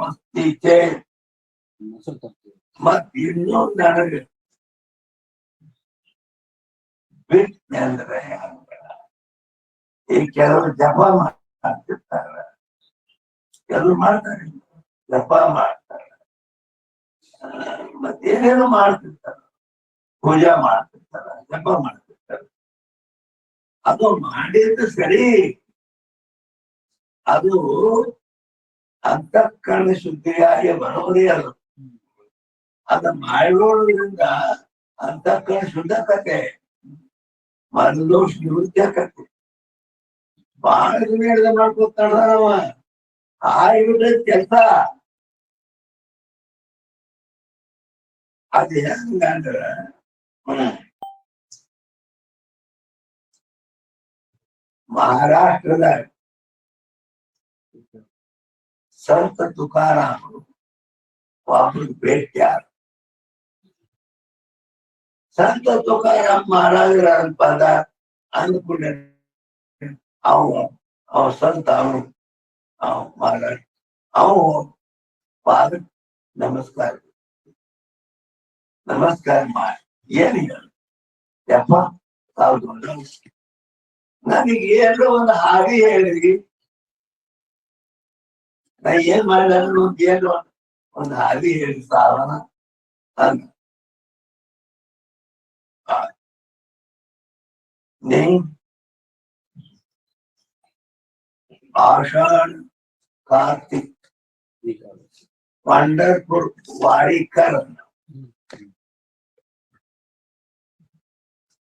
ಮಸ್ತಿಚೆ ಮತ್ ಇನ್ನೂ ನನಗೆ ಬಿಟ್ಟೆ ಅಂದ್ರೆ ಈ ಕೆಲವರು ಜಪ ಮಾಡ್ತಿರ್ತಾರೆ, ಕೆಲವರು ಮಾಡ್ತಾರೆ, ಜಪ ಮಾಡ್ತಾರೆ, ಮತ್ತೇನೇನು ಮಾಡ್ತಿರ್ತಾರೆ, ಪೂಜಾ ಮಾಡ್ತಿರ್ತಾರ, ಜಪ ಮಾಡ್ತಿರ್ತಾರೆ. ಅದು ಮಾಡಿದ್ರೆ ಸರಿ, ಅದು ಅಂತಃಕರಣ ಶುದ್ಧಿಯಾಗಿ ಬರೋದೇ ಅದು. ಅದ ಮಾಡೋದ್ರಿಂದ ಅಂತಃಕರಣ ಶುದ್ಧಕತೆ, ಮನದೋಷ ನಿವೃತ್ತಿ ಆಕತಿ. ಬಹಳ ದಿನ ಹಿಡಿದ ಮಾಡ್ಕೊತಾನವ, ಆಗಿಬಿಟ್ರೆ ಕೆಲಸ. ಅದು ಹೆಂಗಂದ್ರ ಮಹಾರಾಷ್ಟ್ರದ ಸಂತ ತುಕಾರಾಮರು ಒಬ್ಬರು ಭೇಟಿಯಾರ. ಸಂತ ತುಕಾರಾಮ್ ಮಹಾರಾಜರ ಪದ ಅಂದ್ಕೊಂಡ ಅವ ಸಂತ ಅವನು ಮಹಾರಾಜ ಅವು ಪಾದ ನಮಸ್ಕಾರ ಮಾಡಿ ಏನಿಲ್ಲ ಯಪ್ಪ ನನಗೆ ಏನೋ ಒಂದು ಹಾಗೆ ಹೇಳಿದ್ರಿ, ನಾ ಏನ್ ಮಾಡಿದ ಏನೋ ಒಂದು ಹಾಗೆ ಹೇಳಿ ಸಾವನ ಅಂದ. ನೀ आषाढ़ कार्तिक पंढरपुर वारीकर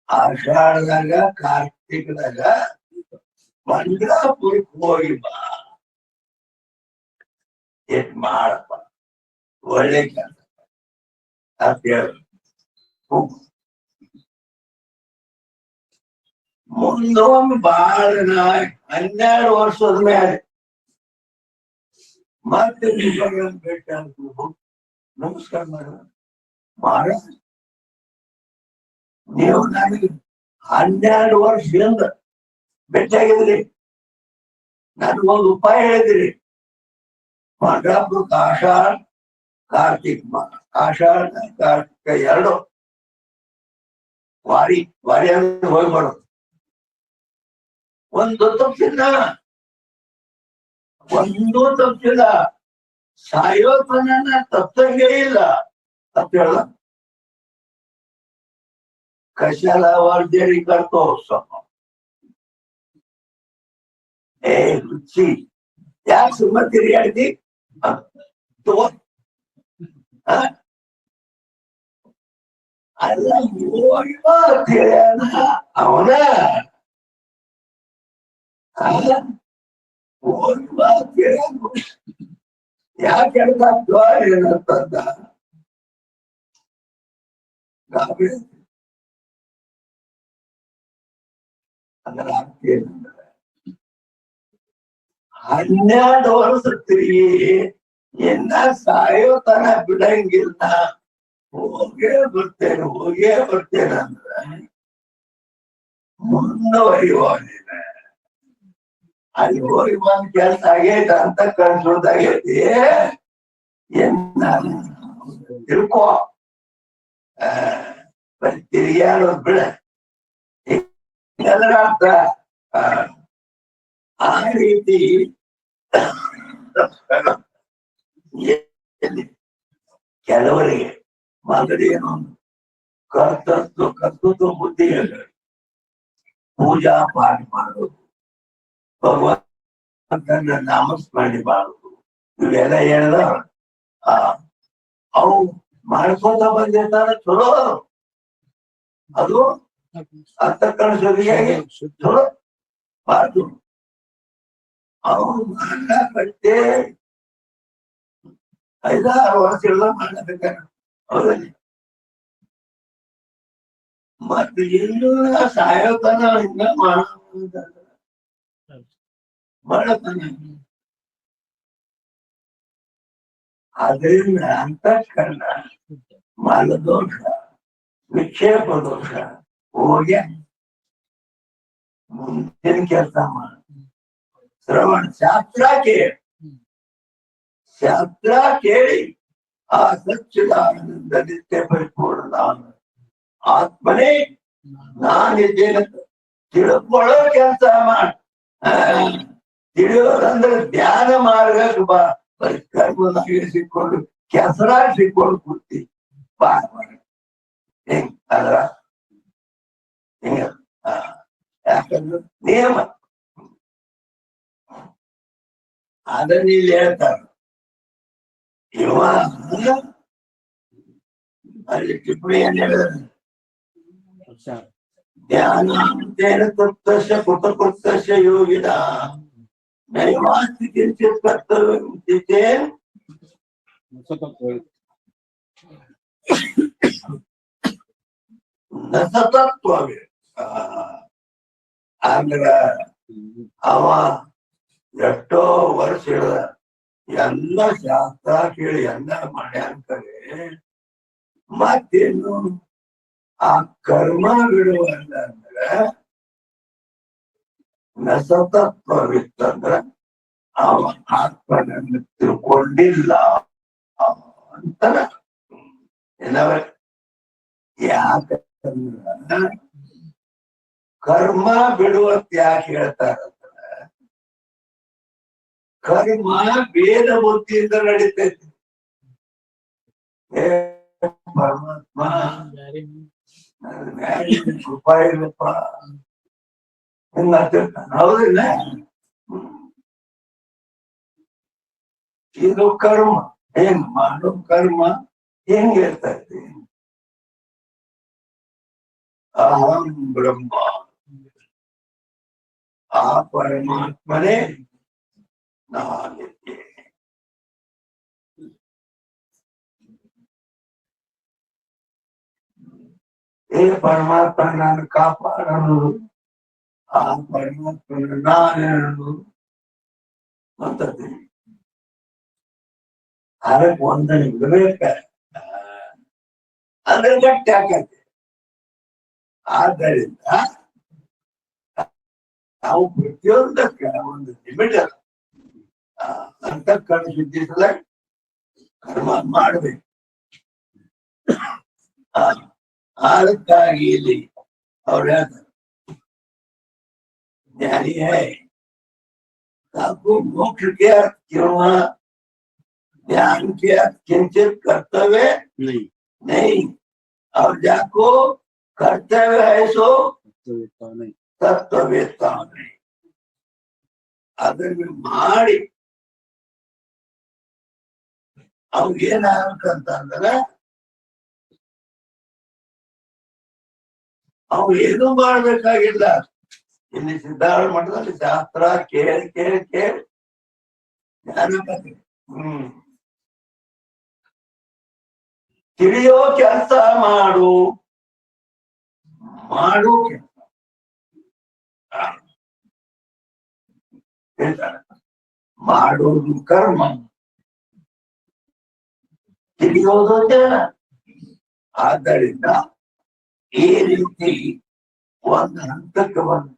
ಆಷಾಢದಾಗ ಕಾರ್ತಿಕದಾಗ ಪಂಢರಪುರಕ್ಕೆ ಹೋಗಿ ಬಾ, ಎಟ್ ಮಾಡಪ್ಪ ಒಳ್ಳೆ ಕೆಲಸ ಅಂತ ಹೇಳಿ ಮುಂದೊಮ್ಮೆ ಬಾಳ 12 ವರ್ಷದ ಮೇಲೆ ಮತ್ತೆ ಭೇಟಿ ಅಂತ ನಮಸ್ಕಾರ ಮಹಾರಾಜ್, ನೀವು ನನಗೆ 12 ವರ್ಷದಿಂದ ಭೇಟಿಯಾಗಿದ್ರಿ, ನನ್ಗೊಂದು ಉಪಾಯ ಹೇಳಿದ್ರಿ. ಪಂಢರಪುರಕ್ಕೆ ಆಷಾಢ ಕಾರ್ತಿಕ 2 ವಾರಿ ಅಂದ್ರೆ ಹೋಗ್ಬಾರ್ದು. ಒಂದು ತಪ್ಪಿಲ್ಲ, ಸಾಯೋತನ ತಪ್ಪಂಗೇ ಇಲ್ಲ ಅಂತ ಹೇಳ. कशाला वर्जरी करतो रुची या सुमती रियाडी तो ಅಲ್ಲ ಅವನ ಯಾಕೆ ಏನಂತಂದ ಅದರ ಅರ್ಥ ಏನಂದ್ರೆ 12 ವರ್ಷ ತಿರುಗಿ ಎನ್ನ ಸಾಯೋತನ ಬಿಡಂಗಿಲ್ಲ, ಹೋಗೇ ಬರ್ತೇನೆ ಅಂದ್ರೆ ಮುಂದುವರಿಯುವನಿನ ಅಲ್ಲಿ ಹೋಗಿ ಬಂದ್ ಕೆಲ್ಸ ಆಗೈತ ಅಂತ ಕಳ್ಸೋದಾಗೈತಿ. ತಿಳ್ಕೊ, ಬರೀ ತಿರುಗಿಯಾಡೋದ್ ಬಿಡ. ಅದರ ಅರ್ಥ ಆ ರೀತಿ ಕೆಲವರಿಗೆ ಮೊದಲೇನು ಕರ್ತೃತ್ವ ಬುದ್ಧಿ ಪೂಜಾ ಪಾಠ ಮಾಡೋದು, ಭಗವಂತನ ನಾಮಸ್ಮರಣೆ ಮಾಡೋದು, ಇವೆಲ್ಲ ಹೇಳ್ದ ಅವು ಮಾಡ್ಕೊಂತ ಬಂದಿರ್ತಾರ. ಚಲೋ ಅದು ಅಂತಃಕರಣ ಶುದ್ಧಿಯಾಗಿ ಚಲೋ ಬಾರ್ದು. ಅವನು ಮಾಡಕ್ಕೆ 5-6 ವರ್ಷ ಎಲ್ಲ ಮಾಡಬೇಕ ಹೌದಲ್ಲಿ. ಮತ್ತೆ ಇನ್ನೂ ಸಾಯೋತನ ಹಿಂಗ ಮಾಡತಾನ. ಅದರಿಂದ ಅಂತಃಕರಣ ಮಲದೋಷ, ವಿಕ್ಷೇಪ ದೋಷ ಹೋಗ್ಯ ಮುಂದಿನ ಕೆಲಸ ಮಾಡ. ಶ್ರವಣ ಶಾಸ್ತ್ರ ಕೇಳ, ಶಾಸ್ತ್ರ ಕೇಳಿ ಆ ಸಚ್ಚಿದಾನಂದ ನಿತ್ಯ ಪರಿಪೂರ್ಣ ಆತ್ಮನೇ ನಾನಿದ್ದೇನೆ ತಿಳ್ಕೊಳ್ಳೋ ಕೆಲಸ ಮಾಡಿ ತಿಳಿಯೋದಂದ್ರೆ ಧ್ಯಾನ ಮಾರ್ಗಕ್ಕೆ ಬಾ ಬರೀ ಕರ್ಮದಾಗಿ ಸಿಕ್ಕೊಂಡು ಕೆಸರಾಗಿ ಸಿಕ್ಕೊಂಡು ಕೂತಿ ಬಾ ಹಿಂಗ್ ಅದ್ರ ಹಿಂಗ ಯಾಕಂದ್ರೆ ನಿಯಮ ಅದನ್ನ ಇಲ್ಲಿ ಹೇಳ್ತಾರ ಇವ ಅಲ್ಲಿ ಟಿಪ್ಪಣಿ ಏನ್ ಹೇಳಿದ್ರೆ ಧ್ಯಾನ ತತ್ವಸ್ಯ ಕೃತಕೃತ್ಯಸ್ಯ ಯೋಗಿನ ನೈವಾಸ್ತಿ ಕಿಂಚಿತ್ ಕರ್ತವ್ಯಂ ನ ಸತತ್ವವೇ ಅಂದ್ರ ಅವ ಎಷ್ಟೋ ವರ್ಷ ಹೇಳಿದ ಎಲ್ಲ ಶಾಸ್ತ್ರ ಕೇಳಿ ಎಲ್ಲ ಮಾಡ್ಯಾನ್ಕರೆ ಮತ್ತೇನು ಆ ಕರ್ಮ ಬಿಡುವಲ್ಲ ಅಂದ್ರೆ ನಸತತ್ವವಿತ್ತಂದ್ರ ಅವ ಆತ್ಮನನ್ನು ತಿಳ್ಕೊಂಡಿಲ್ಲ ಅಂತಾನ ಏನವ ಯಾಕಂದ್ರ ಕರ್ಮ ಬಿಡುವಂತ ಯಾಕೆ ಹೇಳ್ತಾರಂದ್ರ ಕರ್ಮ ಭೇದ ಬುದ್ಧಿಯಿಂದ ನಡೀತೈತಿ ಪರಮಾತ್ಮ ಕೃಪಾ ಇಲ್ಲಪ್ಪ ಹಿಂಗಾಗ್ತಿರ್ತಾನ ಹೌದಿಲ್ಲ ಇದು ಕರ್ಮ ಹೆಂಗ್ ಮಾಡೋ ಕರ್ಮ ಹೆಂಗ್ ಇರ್ತೈತಿ ಅಹಂ ಬ್ರಹ್ಮ ಆ ಪರಮಾತ್ಮನೇ ನಾನಿದ್ದೆ ಏ ಪರಮಾತ್ಮ ನಾನು ಕಾಪಾಡೋದು ಆ ಪರಮಾತ್ಮನ ನಾನೇನು ಅಂತಂದೆ ಅದಕ್ಕೆ ಒಂದನೇ ಬಿಡಬೇಕ ಅದ್ರ ಗಟ್ಟಿ ಹಾಕತ್ತೆ ಆದ್ದರಿಂದ ನಾವು ಪ್ರತಿಯೊಂದಕ್ಕೆ ಒಂದು ಲಿಮಿಟ್ ಅಲ್ಲ ಅಂತ ಕಣ್ಣು ಶುದ್ಧಿಸಲ ಕರ್ಮ ಮಾಡ್ಬೇಕು ಅದಕ್ಕಾಗಿ ಇಲ್ಲಿ ಅವ್ರು ಹೇಳ್ತಾರೆ ज्ञानी है आपको मोक्ष के अर्थ क्यों है ज्ञान के अर्थ किंचित कर्तव्य नहीं और जाको कर्तव्य है सो तत्ववेत्ता नहीं ಅದನ್ನ ಮಾಡಿ ಅವ್ಗ ಏನಾಗಂತಂದ್ರೆ ಅವ್ ಏನು ಮಾಡ್ಬೇಕಾಗಿಲ್ಲ ಇಲ್ಲಿ ಸಿದ್ಧಾರೂಢ ಮಠದಲ್ಲಿ ಶಾಸ್ತ್ರ ಕೇಳಿ ಕೇಳಿ ಕೇಳಿ ತಿಳಿಯೋ ಕೆಲಸ ಮಾಡು ಮಾಡೋ ಕೆಲಸ ಹೇಳ್ತಾರೆ ಮಾಡೋದು ಕರ್ಮ ತಿಳಿಯೋದು ಜ್ಞಾನ ಆದ್ದರಿಂದ ಈ ರೀತಿ ಒಂದು ಹಂತಕ್ಕೆ ಬಂದು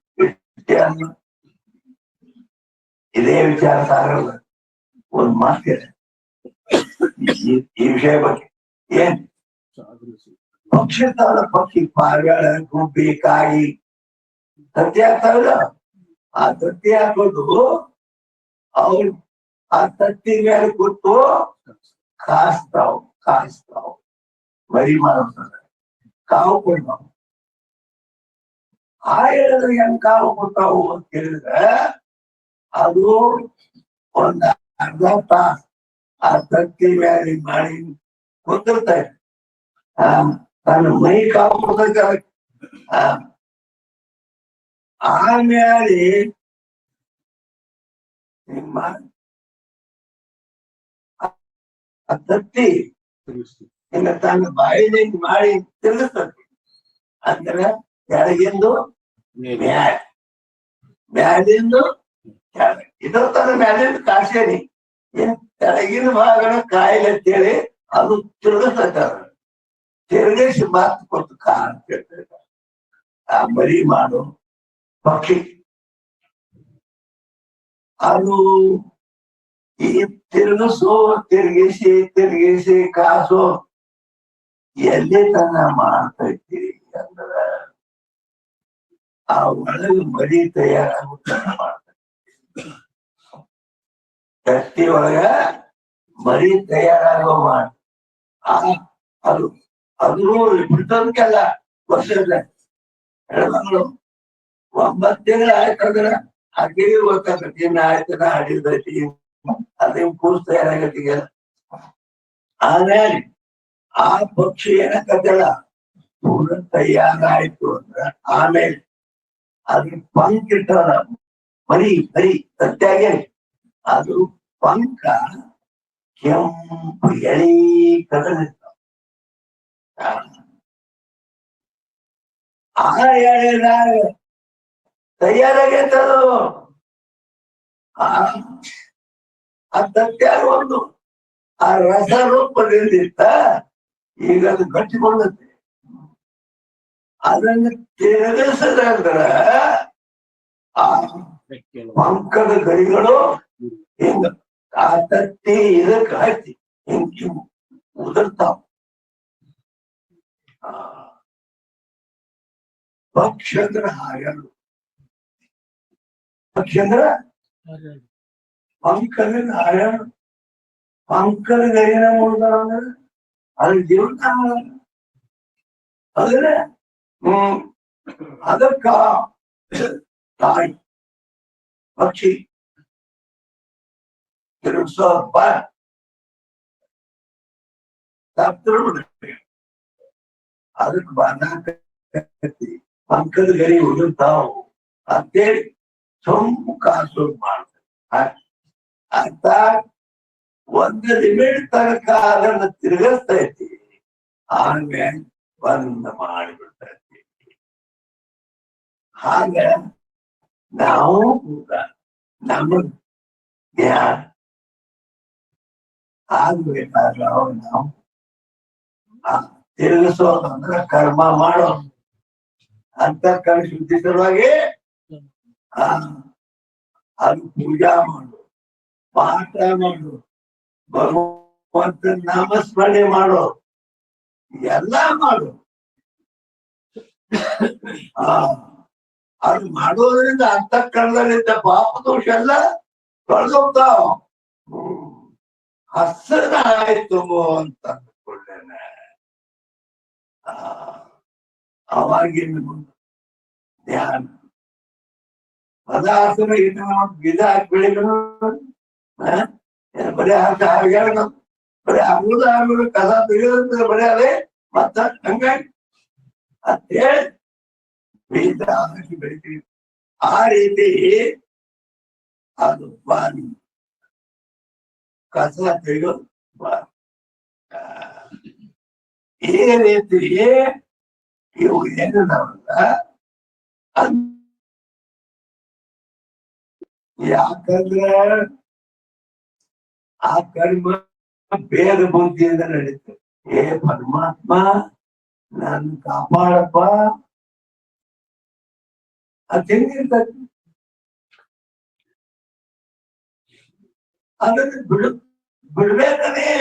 ಇದೇ ವಿಚಾರ ಸಾಗಲ್ಲ ಒಂದ್ ಮಾತಿದೆ ಈ ವಿಷಯ ಬಗ್ಗೆ ಏನ್ ಪಕ್ಷಿ ತಾಳ ಪಕ್ಷಿ ಪಾರಿವಾಳ ಗುಬ್ಬಿ ಕಾಯಿ ತತ್ತಿ ಹಾಕ್ತಾವಲ್ಲ ಆ ತತ್ತಿ ಹಾಕೋದು ಅವ್ರು ಆ ತತ್ತಿ ಮೇಲೆ ಕೂತು ಕಾಯಿಸ್ತಾವ್ ಮರಿ ಮಾಡೋದು ಕಾವು ಕೊಡ್ತಾವ್ ಆ ಹೇಳಿದ್ರೆ ಹೆಂಗ್ ಕಾವು ಕೊಡ್ತಾವು ಅಂತ ಹೇಳಿದ್ರೆ ಅದು ಒಂದ್ ಅರ್ಧ ತಾಸ ಆ ತತ್ತಿ ಮೇಲೆ ಮಾಡಿ ಕೂತಿರ್ತಾರೆ ತನ್ನ ಮೈ ಕಾವು ಕೊಡ್ತೈತೆ ಆಮೇಲೆ ನಿಮ್ಮ ಆ ತತ್ತಿ ಇನ್ನ ತನ್ನ ಬಾಯಿನಲ್ಲಿ ಮಾಡಿ ತಿರುಗಿಸ್ತದೆ ಅಂದ್ರೆ ಕೆಳಗಿಂದು ಮ್ಯಾಲಿಂದು ಕೆಳಗೆ ಇದ್ರ ತರ ಮ್ಯಾಲಿಂದ ಕಾಸೇನಿ ಏನ್ ಕೆಳಗಿನ ಭಾಗನ ಕಾಯಿಲೆ ಅಂತೇಳಿ ಅದು ತಿರುಗಿಸ್ತೈತ ತಿರುಗಿಸಿ ಮಾತು ಕೊಟ್ಟು ಕಾಣ್ತಿರ್ತೈತ ಆ ಮರಿ ಮಾಡು ಪಕ್ಷಿ ಅದು ಈ ತಿರುಗಿಸಿ ಕಾಸು ಎಲ್ಲಿ ತನ್ನ ಮಾಡ್ತೈತಿ ಅಂದ್ರ ಆ ಒಳಗೆ ಮರಿ ತಯಾರಾಗುತ್ತ ಮಾಡ್ತೈತಿ. ಗಟ್ಟಿ ಒಳಗ ಮರಿ ತಯಾರಾಗೋ ಮಾಡಿ ಅದು ಅದು ಬಿಟ್ಟದಕ್ಕೆಲ್ಲ ವರ್ಷದ ಹೆಣ್ಮಗಳು 9 ತಿಂಗಳು ಆಯ್ತಂದ್ರ ಆಕೆಗೆ ಗೊತ್ತಾಗತ್ತೆ ಇನ್ನ ಆಯ್ತದ ಹಡಿದೈತಿ ಅದೇನ್ ಕೂಸ್ ತಯಾರಾಗತ್ತಿಗೆ. ಆಮೇಲೆ ಆ ಪಕ್ಷಿ ಏನಕ್ಕಲ್ಲ ಪೂರ ತಯಾರಾಯ್ತು ಅಂದ್ರ ಆಮೇಲೆ ಅದ್ರ ಪಂಕ್ ಇಟ್ಟಲ್ಲ ಮರಿ ಸತ್ಯಾಗೆ ಅದು ಪಂಕ ಕೆಂಪು ಎಳಿ ಕದಲಿರ್ತಾವ. ಆ ಎಳೆದಾಗ ತಯಾರಾಗೈತದು. ಆ ತತ್ಯಾಗ ಒಂದು ಆ ರಸ ರೂಪದಿಂದಿತ್ತ ಈಗ ಅದು ಗಟ್ಟಿಕೊಂಡತ್ತೆ. ಅದನ್ನು ತಿರುಗಿಸದಂದ್ರ ಆ ಪಂಕದ ಗರಿಗಳು ಹಿಂಗ ಆ ತತ್ತಿ ಇದಕ್ಕ ಹತ್ತಿ ಹಿಂಗ್ ಉದರ್ತಾವ. ಪಕ್ಷಿ ಅಂದ್ರ ಹಾಗಲ್ಲ. ಪಕ್ಷಿ ಅಂದ್ರ ಪಂಕದ ಹಾಯಾಳು. ಪಂಕದ ಗರಿನ ಮುಳ್ದಾವ ಅಂದ್ರ ಅದ್ರ ಜೀವನ ಅದ್ರ ಅದಕ್ಕ ತಾಯಿ ಪಕ್ಷಿ ತಿರುಗಿಸೋಪ್ಪ ಅದಕ್ಕೆ ಬಾಕಿ ಪಂಕದ ಗರಿ ಉದುರ್ತಾವು ಅಂತೇಳಿ ಸೊಂಪು ಕಾಸು ಮಾಡ್ತಾರೆ. ಅಂತ ಒಂದು ಲಿಮಿಟ್ ತನಕ ಅದನ್ನ ತಿರುಗಿಸ್ತೈತಿ, ಆಮೇಲೆ ಬಂದ್ ಮಾಡಿಬಿಡ್ತೈತಿ. ಹಾಗ ನಾವು ಕೂಡ ನಮಗ್ ಜ್ಞಾನ ಆಗ್ಬೇಕಾದ್ರ ನಾವು ತಿರುಗಿಸೋದಂದ್ರ ಕರ್ಮ ಮಾಡೋದು ಅಂತ ಶುದ್ಧಿ ಸಲುವಾಗಿ ಅದು ಪೂಜಾ ಮಾಡು, ಪಾಠ ಮಾಡು, ಭಗವಂತ ನಾಮಸ್ಮರಣೆ ಮಾಡೋ, ಎಲ್ಲ ಮಾಡು. ಅದು ಮಾಡೋದ್ರಿಂದ ಅಂತಃಕರಣದಲ್ಲಿದ್ದ ಪಾಪ ದೋಷ ಎಲ್ಲ ತೊಳೆದೋಗ್ತಾವ. ಹಸನಾಯ್ತು ಅಂತ ಅಂದ್ಕೊಳ್ಳೇನೆ. ಅವಾಗಿನ ಧ್ಯಾನ ಪದಾರ್ಥನ ಬೀಜ ಹಾಕಿ ಬೆಳಿಗಳು ಬರೀ ಬರೀ ಆಗುದು ಕಸ ತೆಗೆದ ಬರೀ ಅದೇ ಮತ್ತ ಹಂಗಾಗಿ ಅಂತೇಳಿ ಬೀಜ ಹಾಕಿ ಬೆಳಿತೀವಿ. ಆ ರೀತಿ ಅದು ಬಾನಿ ಕಸ ತೆಗೆದು ಈ ರೀತಿ ಇವು ಏನಿದಾವಲ್ಲ ಯಾಕಂದ್ರೆ ಆ ಕರ್ಮ ಭೇದ ಬುದ್ಧಿಯಿಂದ ನಡೀತದೆ. ಏ ಪರಮಾತ್ಮ ನನ್ನ ಕಾಪಾಡಪ್ಪ ಅದು ಹೆಂಗಿರ್ತದೆ. ಅದನ್ನು ಬಿಡ್ಬೇಕನೇ.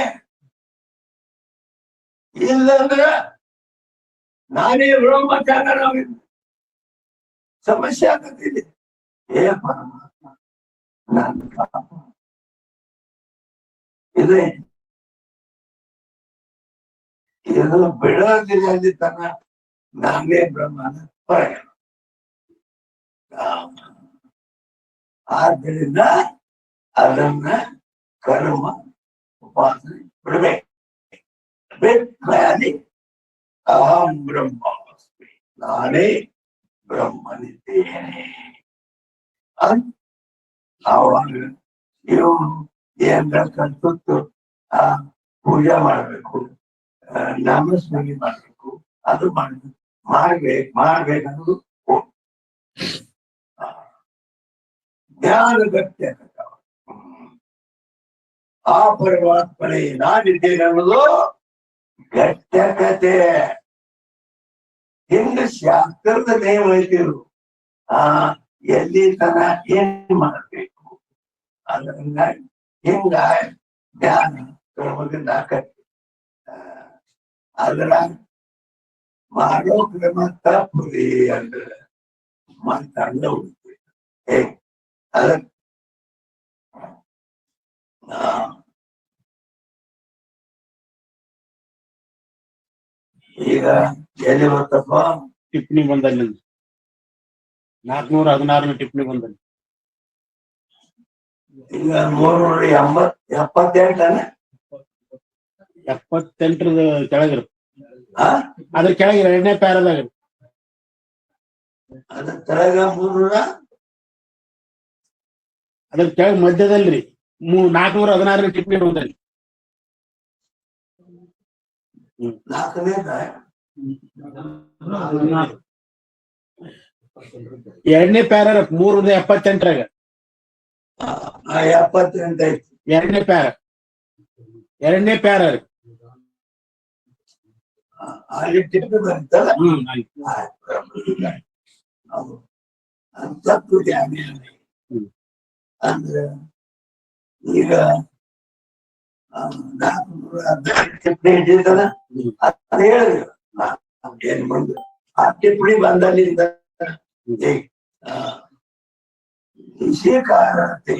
ಇಲ್ಲಂದ್ರೆ ನಾನೇ ಬ್ರಹ್ಮಚಾರ ಸಮಸ್ಯೆ ಆಗತ್ತಿದೆ. ಏ ಪರಮಾತ್ಮ ನನ್ನ ಕಾಪಾಡ ಇದೆ. ಇದು ಬಿಡೋದಿಲ್ಲ ಅಲ್ಲಿ ತನ ನಾನೇ ಬ್ರಹ್ಮನ ಹೊರಗೆ. ಆದ್ದರಿಂದ ಅದನ್ನ ಕರ್ಮ ಉಪಾಸನೆ ಬಿಡ್ಬೇಕು. ಬೇಕಲ್ಲಿ ಅಹಂ ಬ್ರಹ್ಮಾಸ್ಮಿ, ನಾನೇ ಬ್ರಹ್ಮನಿದ್ದೇನೆ ಅಂತ ಆವಾಗ ಇವನು ಏನ್ರ ಕಲ್ತು ಪೂಜೆ ಮಾಡ್ಬೇಕು, ನಾಮಸ್ಮರಣೆ ಮಾಡ್ಬೇಕು, ಅದು ಮಾಡ್ಬೇಕನ್ನೋದು ಜ್ಞಾನ ಗಟ್ಟಿ ಆಗತ್ತಾವ. ಆ ಪರಮಾತ್ಮನೇ ನಾನಿದ್ದೇನೆ ಅನ್ನೋದು ಗಟ್ಟಿ. ಹಿಂಗ ಶಾಸ್ತ್ರದ ನೇಮ ಐತಿರು. ಎಲ್ಲಿ ತನ ಏನ್ ಮಾಡ್ಬೇಕು ಅದನ್ನ ಹಿಂಗ ಜ್ಞಾನ ಕ್ರಮದಿಂದ ಆಕತಿ. ಅದ್ರ ಮಾಡೋ ಕ್ರಮ ತಪ್ಪುರಿ ಅಂದ್ರೆ ಮಾತಾಡ ಉಳಿತೀವಿ. ಅದ ಈಗ ಎಲ್ಲಿ ಬರ್ತಪ್ಪ ಟಿಪ್ಪಣಿ ಬಂದಲ್ಲಿ 416 ಟಿಪ್ಪಣಿ ಬಂದಲ್ಲಿ ಈಗ 378 78ರದ ಕೆಳಗಿರುತ್ತೆ. ಅದ್ರ ಕೆಳಗೆ 2ನೇ ಪ್ಯಾರದಾಗ ಅದ್ರ ಕೆಳಗ 300 ಅದ್ರ ಕೆಳಗೆ ಮಧ್ಯದಲ್ರಿ 416 ಟಿಪ್ಪಣಿ ಬಂದಲ್ಲಿ 2ನೇ ಪ್ಯಾರ 378ರಾಗ 78 ಐತಿ. 2ನೇ ಪ್ಯಾರ ಅಲ್ಲಿ ಟಿಪ್ಪು ಬಂತಲ್ಲ ತಪ್ಪು ಅಂದ್ರೆ ಈಗ 418 ಟಿಪ್ಪಣಿ ಇಟ್ಟಿರ್ತದ ಅದ್ ಹೇಳಿದ್ರು ಏನ್ ಬಂದು ಆ ಟಿಪ್ಪಣಿ ಬಂದಲ್ಲಿಂದ इसी कारण से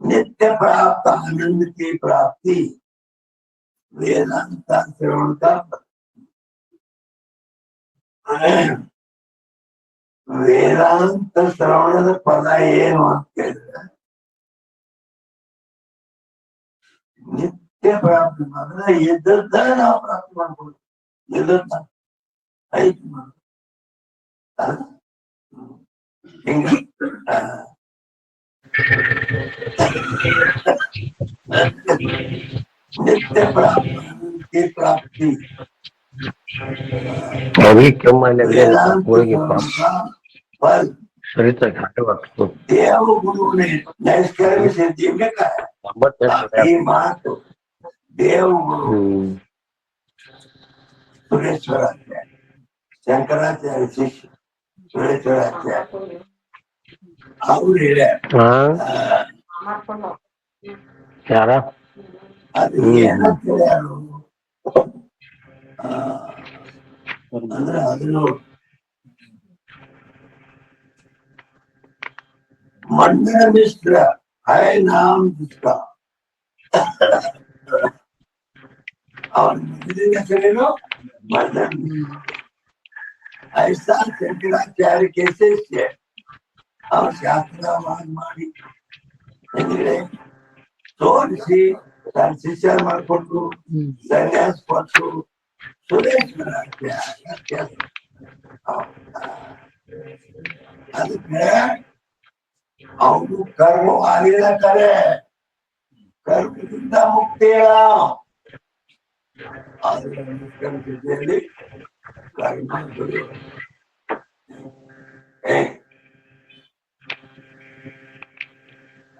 नित्य प्राप्त आनंद की प्राप्ति वेदांत श्रवण का ವೇದಾಂತ ಶ್ರವಣದ ಪದ ಏನು ಅಂತ ಹೇಳಿದ್ರೆ ನಿತ್ಯ ಪ್ರಾಪ್ತಿ ಅಂದ್ರೆ ಇದ್ದದ್ದ ನಾವು ಪ್ರಾಪ್ತಿ ಮಾಡ್ಬೋದು. ಇದ್ದದ್ದ ಐತಿ ಹಿಂಗ नित्य प्राप्ति फल देव गुरु ने नैष्कर्म सिद्धि में कहा ये मात देव गुरु सुरेश्वराचार्य शंकराचार्य शिष्य सुरेश्वराचार्य ಅವ್ರು ಯಾರ ಅದು ಏನಂತ ಯಾರು ಅಂದ್ರೆ ಅದನ್ನು मंडन मिश्र है नाम जिसका और मंडन ऐसा शंकराचार्य कैसे और ಶಾಸ್ತ್ರವಾದ ಮಾಡಿ ತೋರಿಸಿ ತನ್ನ ಶಿಷ್ಯ ಮಾಡಿಕೊಟ್ಟು ಸನ್ಯಾಸ ಕೊಟ್ಟು ಸುರೇಶ್ವರಾಚಾರ್ಯ ಅದಕ್ಕೆ ಅವನು ಕರ್ಮ ಆಗಿಲ್ಲ ಕರೆ ಕರ್ಮದಿಂದ ಮುಕ್ತಿ ಕರ್ಮದಲ್ಲಿ ಕರ್ಮ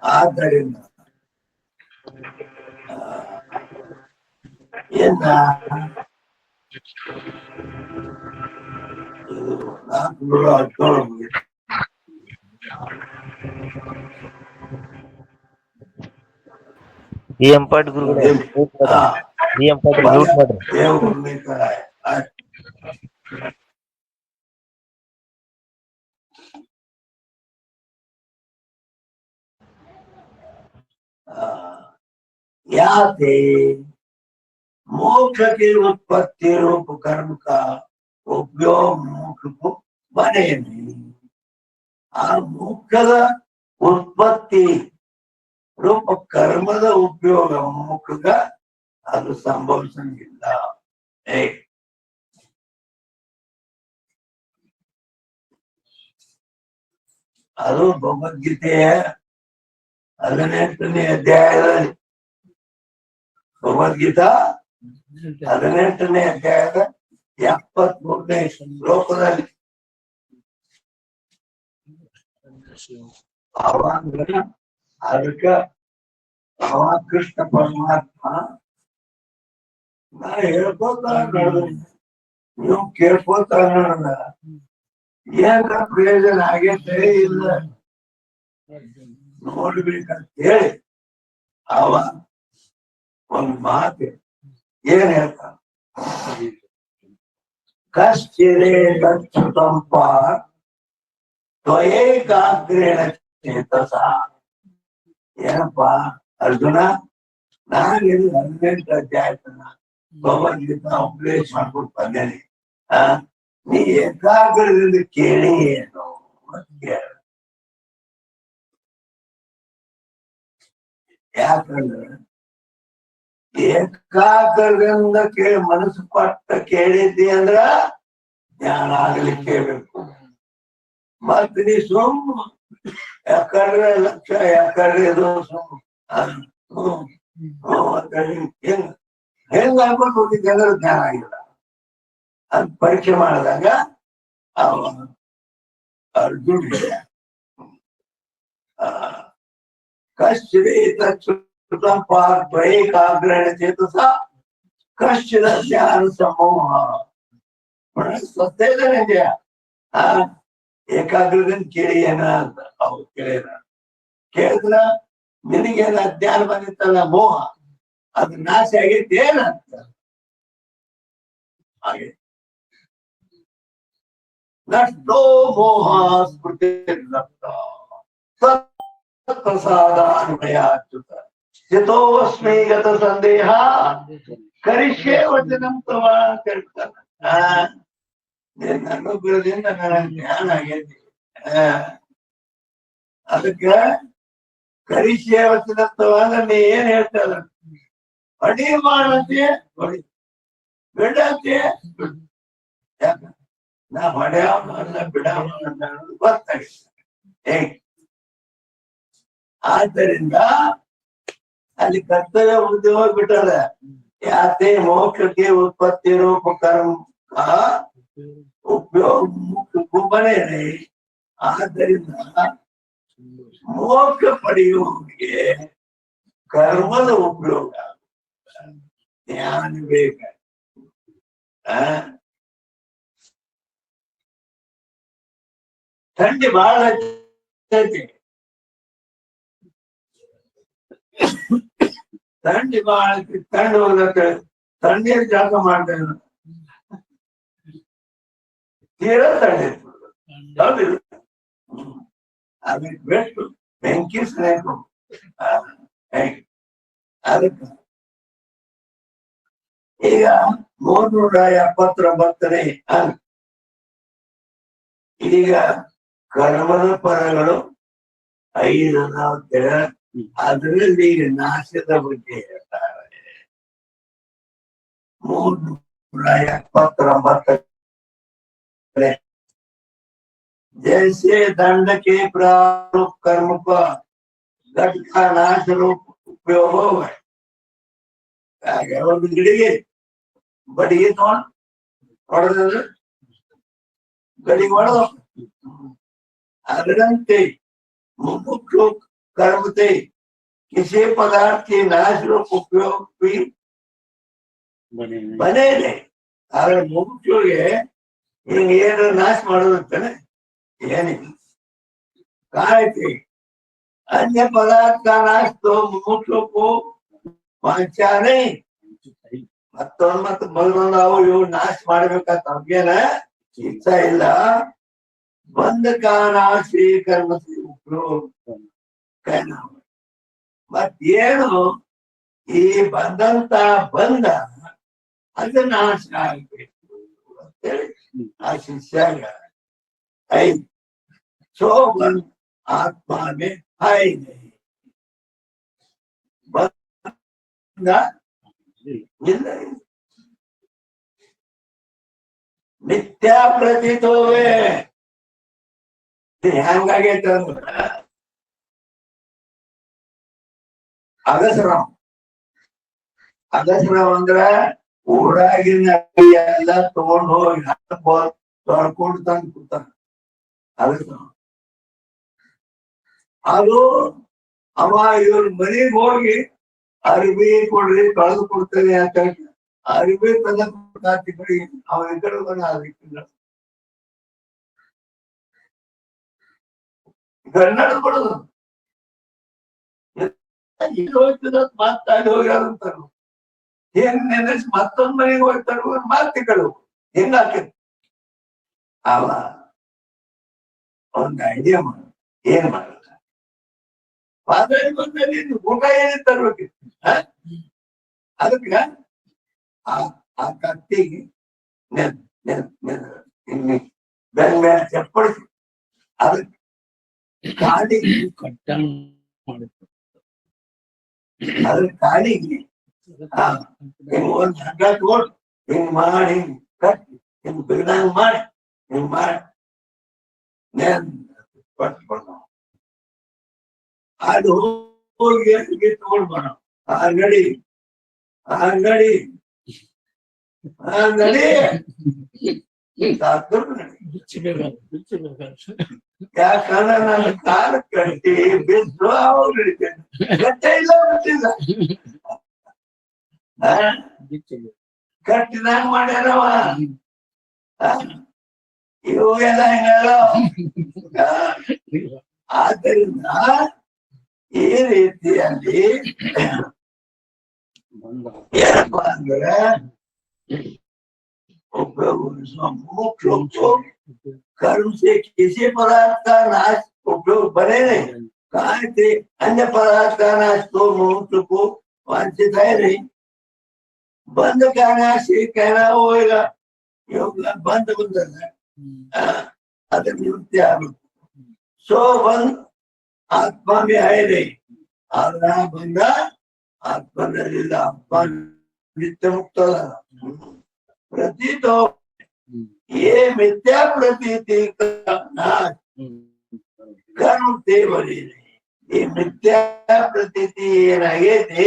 ಆದ್ದರಿಂದ ಏನ ಈ ಎಂಪಾಟ್ ಗುರುಗಳೇ ಈ ಎಂಪಾಟ್ ಮ್ಯೂಟ್ ಮಾಡ್ರಿ. याते मोक्ष की उत्पत्ति रूप कर्म का उपयोग मोक्ष को बने नहीं. आ मोक्षದ उत्पत्ति ರೂಪ ಕರ್ಮದ ಉಪಯೋಗ ಮೋಕ್ಷಗ ಅದು ಸಂಭವಿಸಂಗಿಲ್ಲ. ಅದು ಭಗವದ್ಗೀತೆಯ 18ನೇ ಅಧ್ಯಾಯದಲ್ಲಿ ಭಗವದ್ಗೀತಾ 18ನೇ ಅಧ್ಯಾಯದ 73ನೇ ಶ್ಲೋಕದಲ್ಲಿ ಅದಕ್ಕೆ ಅವ ಕೃಷ್ಣ ಪರಮಾತ್ಮ ನಾ ಹೇಳ್ಕೋತ ನೀವು ಕೇಳ್ಕೋತ ಏನ ಪ್ರಯೋಜನ ಆಗೈತೆ ಇಲ್ಲ ನೋಡ್ಬೇಕಂತ ಹೇಳಿ ಅವ ಒಂದ್ ಮಾತು ಏನ್ ಹೇಳ್ತಾನ, ಕಶ್ಚಿರೇ ಗಚ್ಚುತಂಪ ತ್ವಯೇಕಾಗ್ರೇಣ ಚೇತಸ. ಏನಪ್ಪಾ ಅರ್ಜುನ, ನಾನು 18 ಅಧ್ಯಾಯತನ ಭಗವದ್ಗೀತಾ ಉಪದೇಶ ಮಾಡ್ಕೊಂಡು ಬಂದೇನೆ. ನೀ ಏಕಾಗ್ರದಿಂದ ಕೇಳಿ ಏನು ಅಂತ ಕೇಳ. ಯಾಕಂದ್ರೆ ಏಕಾಗ್ರದಿಂದ ಕೇಳಿ ಮನಸ್ಸು ಪಟ್ಟ ಕೇಳಿದ್ದಿ ಅಂದ್ರ ಜ್ಞಾನ ಆಗ್ಲಿಕ್ಕೆ ಬೇಕು. ಮತ್ ನೀ ಸುಮ್ ಯಾಕಂದ್ರೆ ಲಕ್ಷ ಯಾಕಂದ್ರೆ ಇದು ಸುಮ್ ಹೆಂಗ್ ಹಾಕೊಂಡು ಹೋಗಿದ್ದೆ ಅಂದ್ರೆ ಜ್ಞಾನ ಆಗಿಲ್ಲ. ಅದ್ ಪರೀಕ್ಷೆ ಮಾಡಿದಾಗ ಅವ ಅರ್ಜುನಿಗೆ ಕಶ್ಚಿತ್ ತ್ವಯೇಕಾಗ್ರೇಣ ಚೇತಸ ಕಶ್ಚಿದ ಜ್ಞಾನ ಸಮೂಹ. ಸತ್ಯ ಏಕಾಗ್ರದಿಂದ ಕೇಳಿ ಏನ ಅಂತ ಅವ್ರು ಕೇಳಿದ್ರ ನಿನಗೇನ ಅಜ್ಞಾನ ಬಂದಿತ್ತಲ್ಲ ಮೋಹ, ಅದು ನಾಶ ಆಗೈತಿ ಏನಂತ. ಹಾಗೆ ನಷ್ಟೋ ಮೋಹ ಸ್ಮೃತಿ ಪ್ರಸಾದಾನ್ವಯಾಚ್ಯುತ ಸ್ಥಿತೋಸ್ಮಿ ಗತ ಸಂದೇಹ ಕರಿಷ್ಯೆ ವಚನಂ ತವ ಅಂತ ಹೇಳ್ತಾನ. ನಿನ್ನ ಅನುಗ್ರಹದಿಂದ ನನಗೆ ಜ್ಞಾನ ಆಗೈತಿ. ಅದಕ್ಕೆ ಕರಿಷ್ಯೆ ವಚನ ತವ ಅಂದ್ರೆ ನೀ ಏನ್ ಹೇಳ್ತಾರ, ಅಡಿ ಮಾಡಂತೆ ಹೊಡಿ, ಬಿಡಂತೆ ಬಿಡು. ಯಾಕ ನಾ ಹೊಡೆಯವಲ್ಲ ಬಿಡವಲ್ಲ ಗೊತ್ತಾಗಿದೆ. ಆದ್ದರಿಂದ ಅಲ್ಲಿ ಕರ್ತವ್ಯ ಮುಗ್ದು ಹೋಗ್ಬಿಟ್ಟದ. ಯಾತೆ ಮೋಕ್ಷಕ್ಕೆ ಉತ್ಪತ್ತಿ ರೂಪ ಕರ್ಮ ಉಪಯೋಗ ಗುಂಬನೇ. ಆದ್ದರಿಂದ ಮೋಕ್ಷ ಪಡೆಯುವವನಿಗೆ ಕರ್ಮದ ಉಪಯೋಗ ಜ್ಞಾನ ಬೇಕ. ಥಂಡಿ ಬಹಳ ಥಂಡಿ ಬಹಳ ಥಂಡಿ ಹೋಗ್ಲಕ್ಕ ಥಂಡಿಯಲ್ಲಿ ಜಾಗ ಮಾಡ್ತೇವೆ. ತೀರಾ ಥಂಡಿ ಅದಕ್ಕೆ ಬೆಸ್ಟ್ ಬೆಂಕಿ ಸ್ನೇಹ. ಅದಕ್ಕೆ ಈಗ 379ನೇ ಈಗ ಕರ್ಮದ ಫಲಗಳು 5 ಅಂತೇಳಿ ಅದರಲ್ಲಿ ಈಗ ನಾಶದ ಬಗ್ಗೆ ಹೇಳ್ತಾರೆ. 379 जैसे दंड के प्रारूप कर्म का घट का नाश रूप उपयोग हो गए ಒಂದು ಗಿಡಿಗೆ ಬಡಿಗೆ ಹೊಡೆದ್ರೆ ಗಡಿಗೆ ಹೊಡೆದ ಅದರಂತೆ मुमुक्षु कर्म से किसी पदार्थ के नाश रूप उपयोग भी बने नहीं. ಆದ್ರೆ ಮುಮುಕ್ಷುಗೆ ಹಿಂಗ ಏನ ನಾಶ ಮಾಡೋದಂತಾನೆ ಏನಿಲ್ಲ. ಕಾಯ್ತಿ अन्य पदार्थ का नाश तो मुमुक्षु को वांछा नहीं. ಮತ್ತೊಂದು ಬಲವಂದಾವು ಇವು ನಾಶ ಮಾಡ್ಬೇಕಂತ ನಮ್ಗೇನ ಇಚ್ಛಾ ಇಲ್ಲ. ಬಂಧ ಕಾನಾಶಿ ಕರ್ಮ ಉಪಯೋಗ ಮತ್ತೇನು ಈ ಬಂದಂತ ಬಂದ ಅದು ನಾಶ ಆಗ್ಬೇಕು ಅಂತೇಳಿ ಆ ಶಿಷ್ಯಾಗ ಶೋಭನ್ ಆತ್ಮ ಮೇ ಹೈ ನಹೀ. ಬಂದ ಇಲ್ಲ ಮಿಥ್ಯಾ ಪ್ರತೀತೋವೆ. ಹೆಂಗಾಗೈತೆ ಅಂದ್ರ ಅಗಸರಾವ್ ಅಂದ್ರ ಊರಾಗಿನ ಎಲ್ಲ ತಗೊಂಡ್ ಹೋಗಿ ತೊಳ್ಕೊಂಡು ತಂದು ಕೂತಾನ. ಅಗಸರಾವ್ ಅದು ಅವ ಇವ್ರ ಮನೆಗೆ ಹೋಗಿ ಅರಿವಿ ಕೊಡ್ರಿ ಕಳೆದು ಕೊಡ್ತೇನೆ ಅಂತ ಹೇಳಿ ಅರಿವಿ ತಂದ ಕಡೆ ಅವನ ಕಡೆ ಬಂದ ಕನ್ನಡ ಕೊಡೋದು ಇಲ್ಲಿ ಹೋಗ್ತದ ಮಾತಾಡಿ ಹೋಗ್ಯಾರಂತಾರು ಏನ್ ನೆನೆಸ್ ಮತ್ತೊಂದ್ ಮನೆಗೆ ಹೋಗ್ತಾರ ಮಾತುಗಳು ಹೆಂಗಾಕೈತಿ ಅವ ಒಂದ್ ಐಡಿಯಾ ಮಾಡ ಏನ್ ಮಾಡ ಬಂದಲ್ಲಿ ಊಟ ಏನೇ ತರ್ಬೇಕಿತ್ತು ಅದಕ್ಕ ಆ ಕತ್ತಿಗೆ ಬೆನ್ ಮೇಲೆ ಚಪ್ಪಡಿಸಿ ಅದಕ್ಕೆ ಕಾಡಿಗೆ ಅದ್ರ ಕಾಡಿಗೆ ಹಿಂಗ್ ಒಂದ್ ಹಗ್ಗ ತಗೊಂಡು ಹಿಂಗ್ ಮಾಡಿ ಹಿಂಗ್ ಕಟ್ಟಿ ಹಿಂಗ್ ಬಿಗದಂಗ್ ಮಾಡಿ ಹಿಂಗ್ ಮಾಡಿ ಕೊಟ್ಬಿಡ ಅದು ಹೋಗಿ ತಗೊಂಡ್ ಬರ ಅಂಗಡಿ ಅಂಗಡಿ ಅಂಗಡಿ ಯಾಕಂದ್ರೆ ನಾನು ಕಾಲ ಕಟ್ಟಿ ಬಿದ್ದು ಅವ್ರು ಹಿಡಿತೇನೆ ಗಟ್ಟೆ ಇಲ್ಲ ಬಿಟ್ಟಿಲ್ಲ ಕಟ್ಟಿದಂಗ ಮಾಡ್ಯಾರವ ಇವು ಎಲ್ಲ ಹಿಂಗ ಆದ್ದರಿಂದ ಈ ರೀತಿಯಲ್ಲಿ ಏನಪ್ಪಾ ಅಂದ್ರೆ उपयोग कर्म से किसी पदार्थ का नाश उपयोग बने नहीं कहा थे अन्य पदार्थ का नाश तो मनुष्य को वांछित है नहीं बंद करना से कहना होगा योग बंद अगर निवृत्ति सो बंद आत्मा में है नहीं और बंद आत्मा आत्मा नित्य मुक्त प्रतीत हो ये मिथ्या प्रतीति का नाश कर्म से बने ಈ ಮಿಥ್ಯಾ ಪ್ರತೀತಿ ಏನಾಗೈತಿ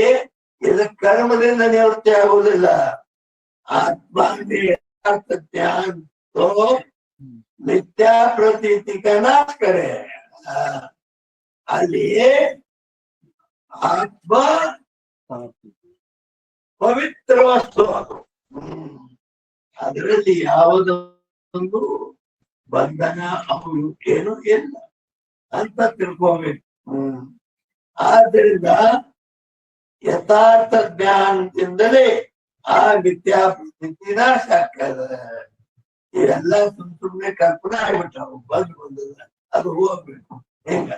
ಇದು ಕರ್ಮದಿಂದ ನಿವೃತ್ತಿ ಆಗುವುದಿಲ್ಲ ಆತ್ಮ ಜ್ಞಾನ तो मिथ्या प्रतीति का नाश करे ಅಲ್ಲಿ ಆತ್ಮ ಪವಿತ್ರ ವಸ್ತು ಅದು ಅದರಲ್ಲಿ ಯಾವುದೊಂದು ಬಂಧನ ಅವರು ಏನು ಇಲ್ಲ ಅಂತ ತಿಳ್ಕೋಬೇಕು ಆದ್ದರಿಂದ ಯಥಾರ್ಥ ಜ್ಞಾನದಿಂದಲೇ ಆ ಮಿಥ್ಯಾ ಪ್ರತೀತಿ ನಾಶ ಆಗ್ತದೆ ಇವೆಲ್ಲ ಸುಮ್ಮನೆ ಕಲ್ಪನೆ ಆಗ್ಬಿಟ್ಟಾವು ಬಂದಿಲ್ಲ ಅದು ಹೋಗ್ಬೇಕು ಹೆಂಗ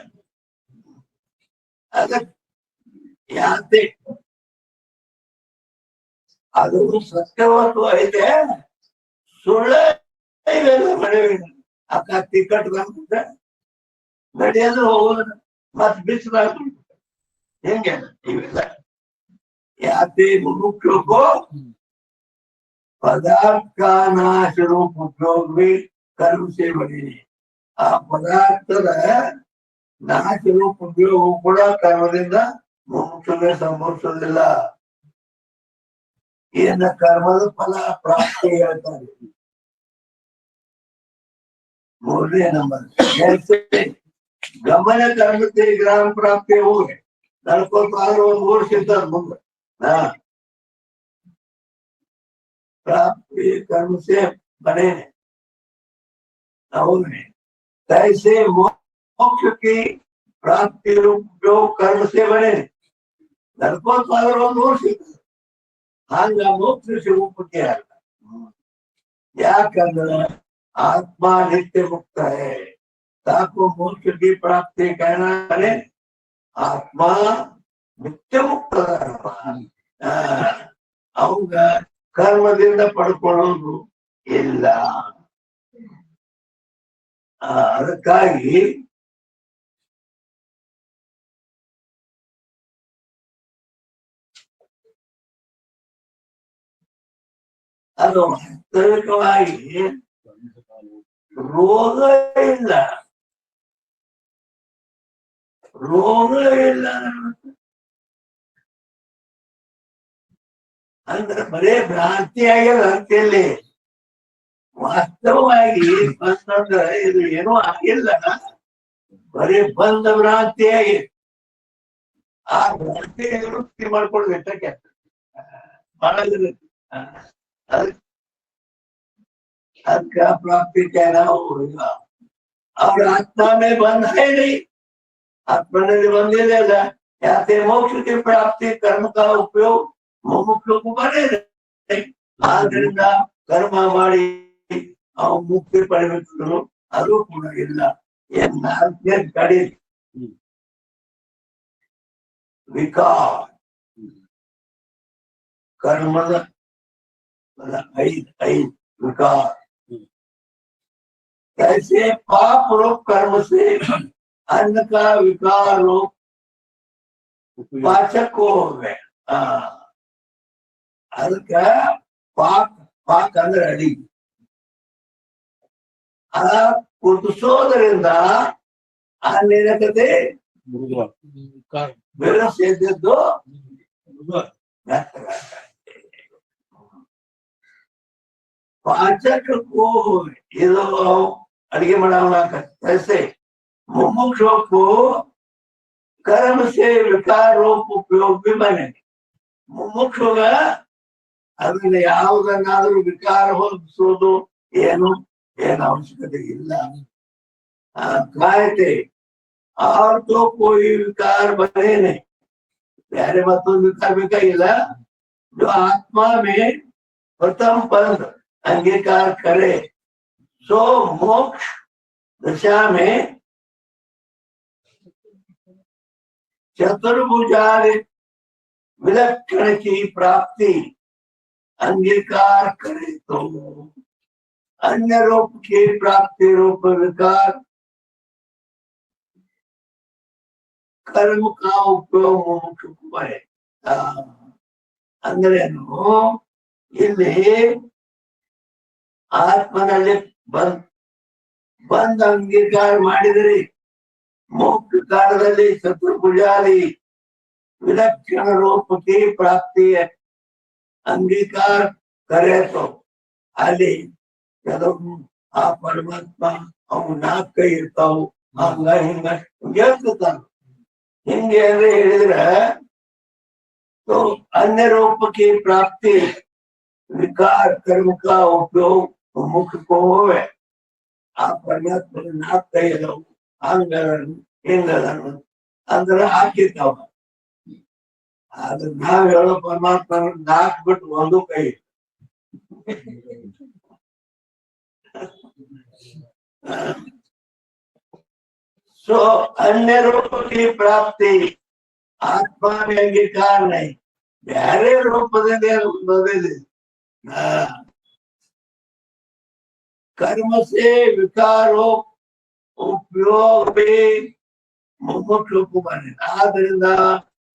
ಅದಕ್ಕೆ ಯಾತೆ ಅದು ಸತ್ಯವತ್ತು ಐತೆ ಸುಳ್ಳ ಇವೆಲ್ಲ ಮನೆವಿ ಅಕ್ಕ ಟಿಕೆಟ್ ಬಂದ ನಡೆಯೋದು ಹೋಗೋದು ಮತ್ ಬಿಸಿಲು ಹೆಂಗೆ ಇವೆಲ್ಲ ಯಾತೆ ಮುಖ್ಯಕ್ಕೋ पदार्थ का नाश रूप उपयोग भी कर्म से बने आ पदार्थದ ನಾಶ ರೂಪ ಉಪಯೋಗ ಕೂಡ ಕರ್ಮದಿಂದ ಮುಕ್ತಿಗೆ ಸಂಭವಿಸುವುದಿಲ್ಲ ಏನ ಕರ್ಮದ ಫಲ ಪ್ರಾಪ್ತಿ ಹೇಳ್ತಾರೆ ಮೂರನೇ ನಂಬರ್ ಗಮನ ಕರ್ಮತೆ ಗ್ರಾಮ ಪ್ರಾಪ್ತಿ ಹೋಗಿ ನಡ್ಕೊತಾದ್ರೂ ಒಂದು ಊರ್ ಸಿಗ್ತದ ಮುಂದೆ प्राप्ति कर्म से बने कैसे मोक्ष की प्राप्ति रूप जो कर्म से बने हंग मोक्ष रूप क्या याकंದ್ರೆ आत्मा नित्य मुक्त है ताको मोक्ष की प्राप्ति कहना है आत्मा नित्य मुक्त अवಗ ಕರ್ಮದಿಂದ ಪಡ್ಕೊಳ್ಳೋದು ಇಲ್ಲ ಅದಕ್ಕಾಗಿ ಅದು ವಾಸ್ತವಿಕವಾಗಿ ರೋಗ ಇಲ್ಲ ಅಂದ್ರೆ ಬರೇ ಭ್ರಾಂತಿ ಆಗ್ಯದ ಅಂತೇಳಿ ವಾಸ್ತವವಾಗಿ ಬಂತಂದ್ರೆ ಇದು ಏನೂ ಆಗಿಲ್ಲ ಬರೀ ಬಂದ ಭ್ರಾಂತಿ ಆಗಿ ಆ ಭ್ರಾಂತಿ ವೃತ್ತಿ ಮಾಡ್ಕೊಳ್ಬೇಕು ಮಾಡಿದ್ರೆ ಅದಕ್ಕ ಪ್ರಾಪ್ತಿ ನಾವು ಅವ್ರ ಆತ್ಮ ಮೇ ಬಂದ ಹೇಳಿ ಆತ್ಮನಲ್ಲಿ ಬಂದಿದೆ ಅಲ್ಲ ಯಾಕೆ ಮೋಕ್ಷ की प्राप्ति कर्म का उपयोग ಮುಮುಕ್ಷು ಬರೇ ಆದ್ರಿಂದ ಕರ್ಮ ಮಾಡಿ ಅವ್ ಮುಕ್ತಿ ಪಡೆಬೇಕು ಅದು ಕೂಡ ಇಲ್ಲ ನಾಲ್ಕನೇ ಕಡೆ ವಿಕಾರ कर्मद ऐद विकार ऐसे पाप रूप कर्म से अन्न का विकार रूप पाचक को हो गए ಅದಕ್ಕ ಪಾಕ್ ಅಂದ್ರೆ ಅಡಿ ಆ ಕುದಿಸೋದ್ರಿಂದ ಅಲ್ಲೇನಕತೆ ಬೆರಸು ಎದ್ದಿದ್ದು पाचक को ಇದು ಅಡಿಗೆ ಮಾಡಕ್ಕೆ मुमुक्षु को कर्म से विकार रूप उपयोग भी बने ಮುಮುಕ್ಷುಗ ಅದನ್ನ ಯಾವುದನ್ನಾದ್ರೂ ವಿಕಾರ ಹೋಗಿಸೋದು ಏನು ಅವಶ್ಯಕತೆ ಇಲ್ಲ ಕಾಯ್ತೆ और तो कोई विकार बने नहीं प्यारे मतों विकार ಬೇಕಾಗಿಲ್ಲ जो आत्मा में प्रथम पद अंगीकार करे सो मोक्ष दशा में चतुर्भुजाल विलक्षण की प्राप्ति अंगीकार करे तो अन्य रूप की प्राप्ति रूप विकार कर्म का उपयोग मोक्ष है ಅಂದ್ರೇನು ಇಲ್ಲಿ ಆತ್ಮನಲ್ಲಿ ಬಂದ ಅಂಗೀಕಾರ ಮಾಡಿದ್ರಿ ಮೋಕ್ಷ ಕಾಲದಲ್ಲಿ ಚತುರ್ಭುಜಾಲಿ विलक्षण रूप की प्राप्ति अंगीकार करे तो ಅಲ್ಲಿ ಕೆಲವು ಆ ಪರಮಾತ್ಮ ಅವು ನಾಲ್ಕು ಕೈ ಇರ್ತಾವು ಹಂಗ ಹಿಂಗ ಹೇಳ್ತಾನ ಹಿಂಗೆ ಅಂದ್ರೆ ಹೇಳಿದ್ರೆ तो अन्य रूप की प्राप्ति विकार कर्म का उपयोग मुख्य को होवे आ परमात्मा नाक कೈ ಇದಾವು ಹಂಗ ಹಿಂಗ ಅಂದ್ರೆ ಹಾಕಿರ್ತಾವ ಆದ್ರೆ ನಾವ್ ಹೇಳೋ ಪರಮಾತ್ಮ ನಾಕ್ ಬಿಟ್ಟು ಒಂದು ಕೈ सो अन्य रूप की प्राप्ति आत्मा में अंगीकार नहीं ಬೇರೆ ರೂಪದಲ್ಲಿ ಬದಲಿದೆ कर्म से विकारो उपयोग भी ಮುಮುಕ್ಷು ಬನೆ ಆದ್ರಿಂದ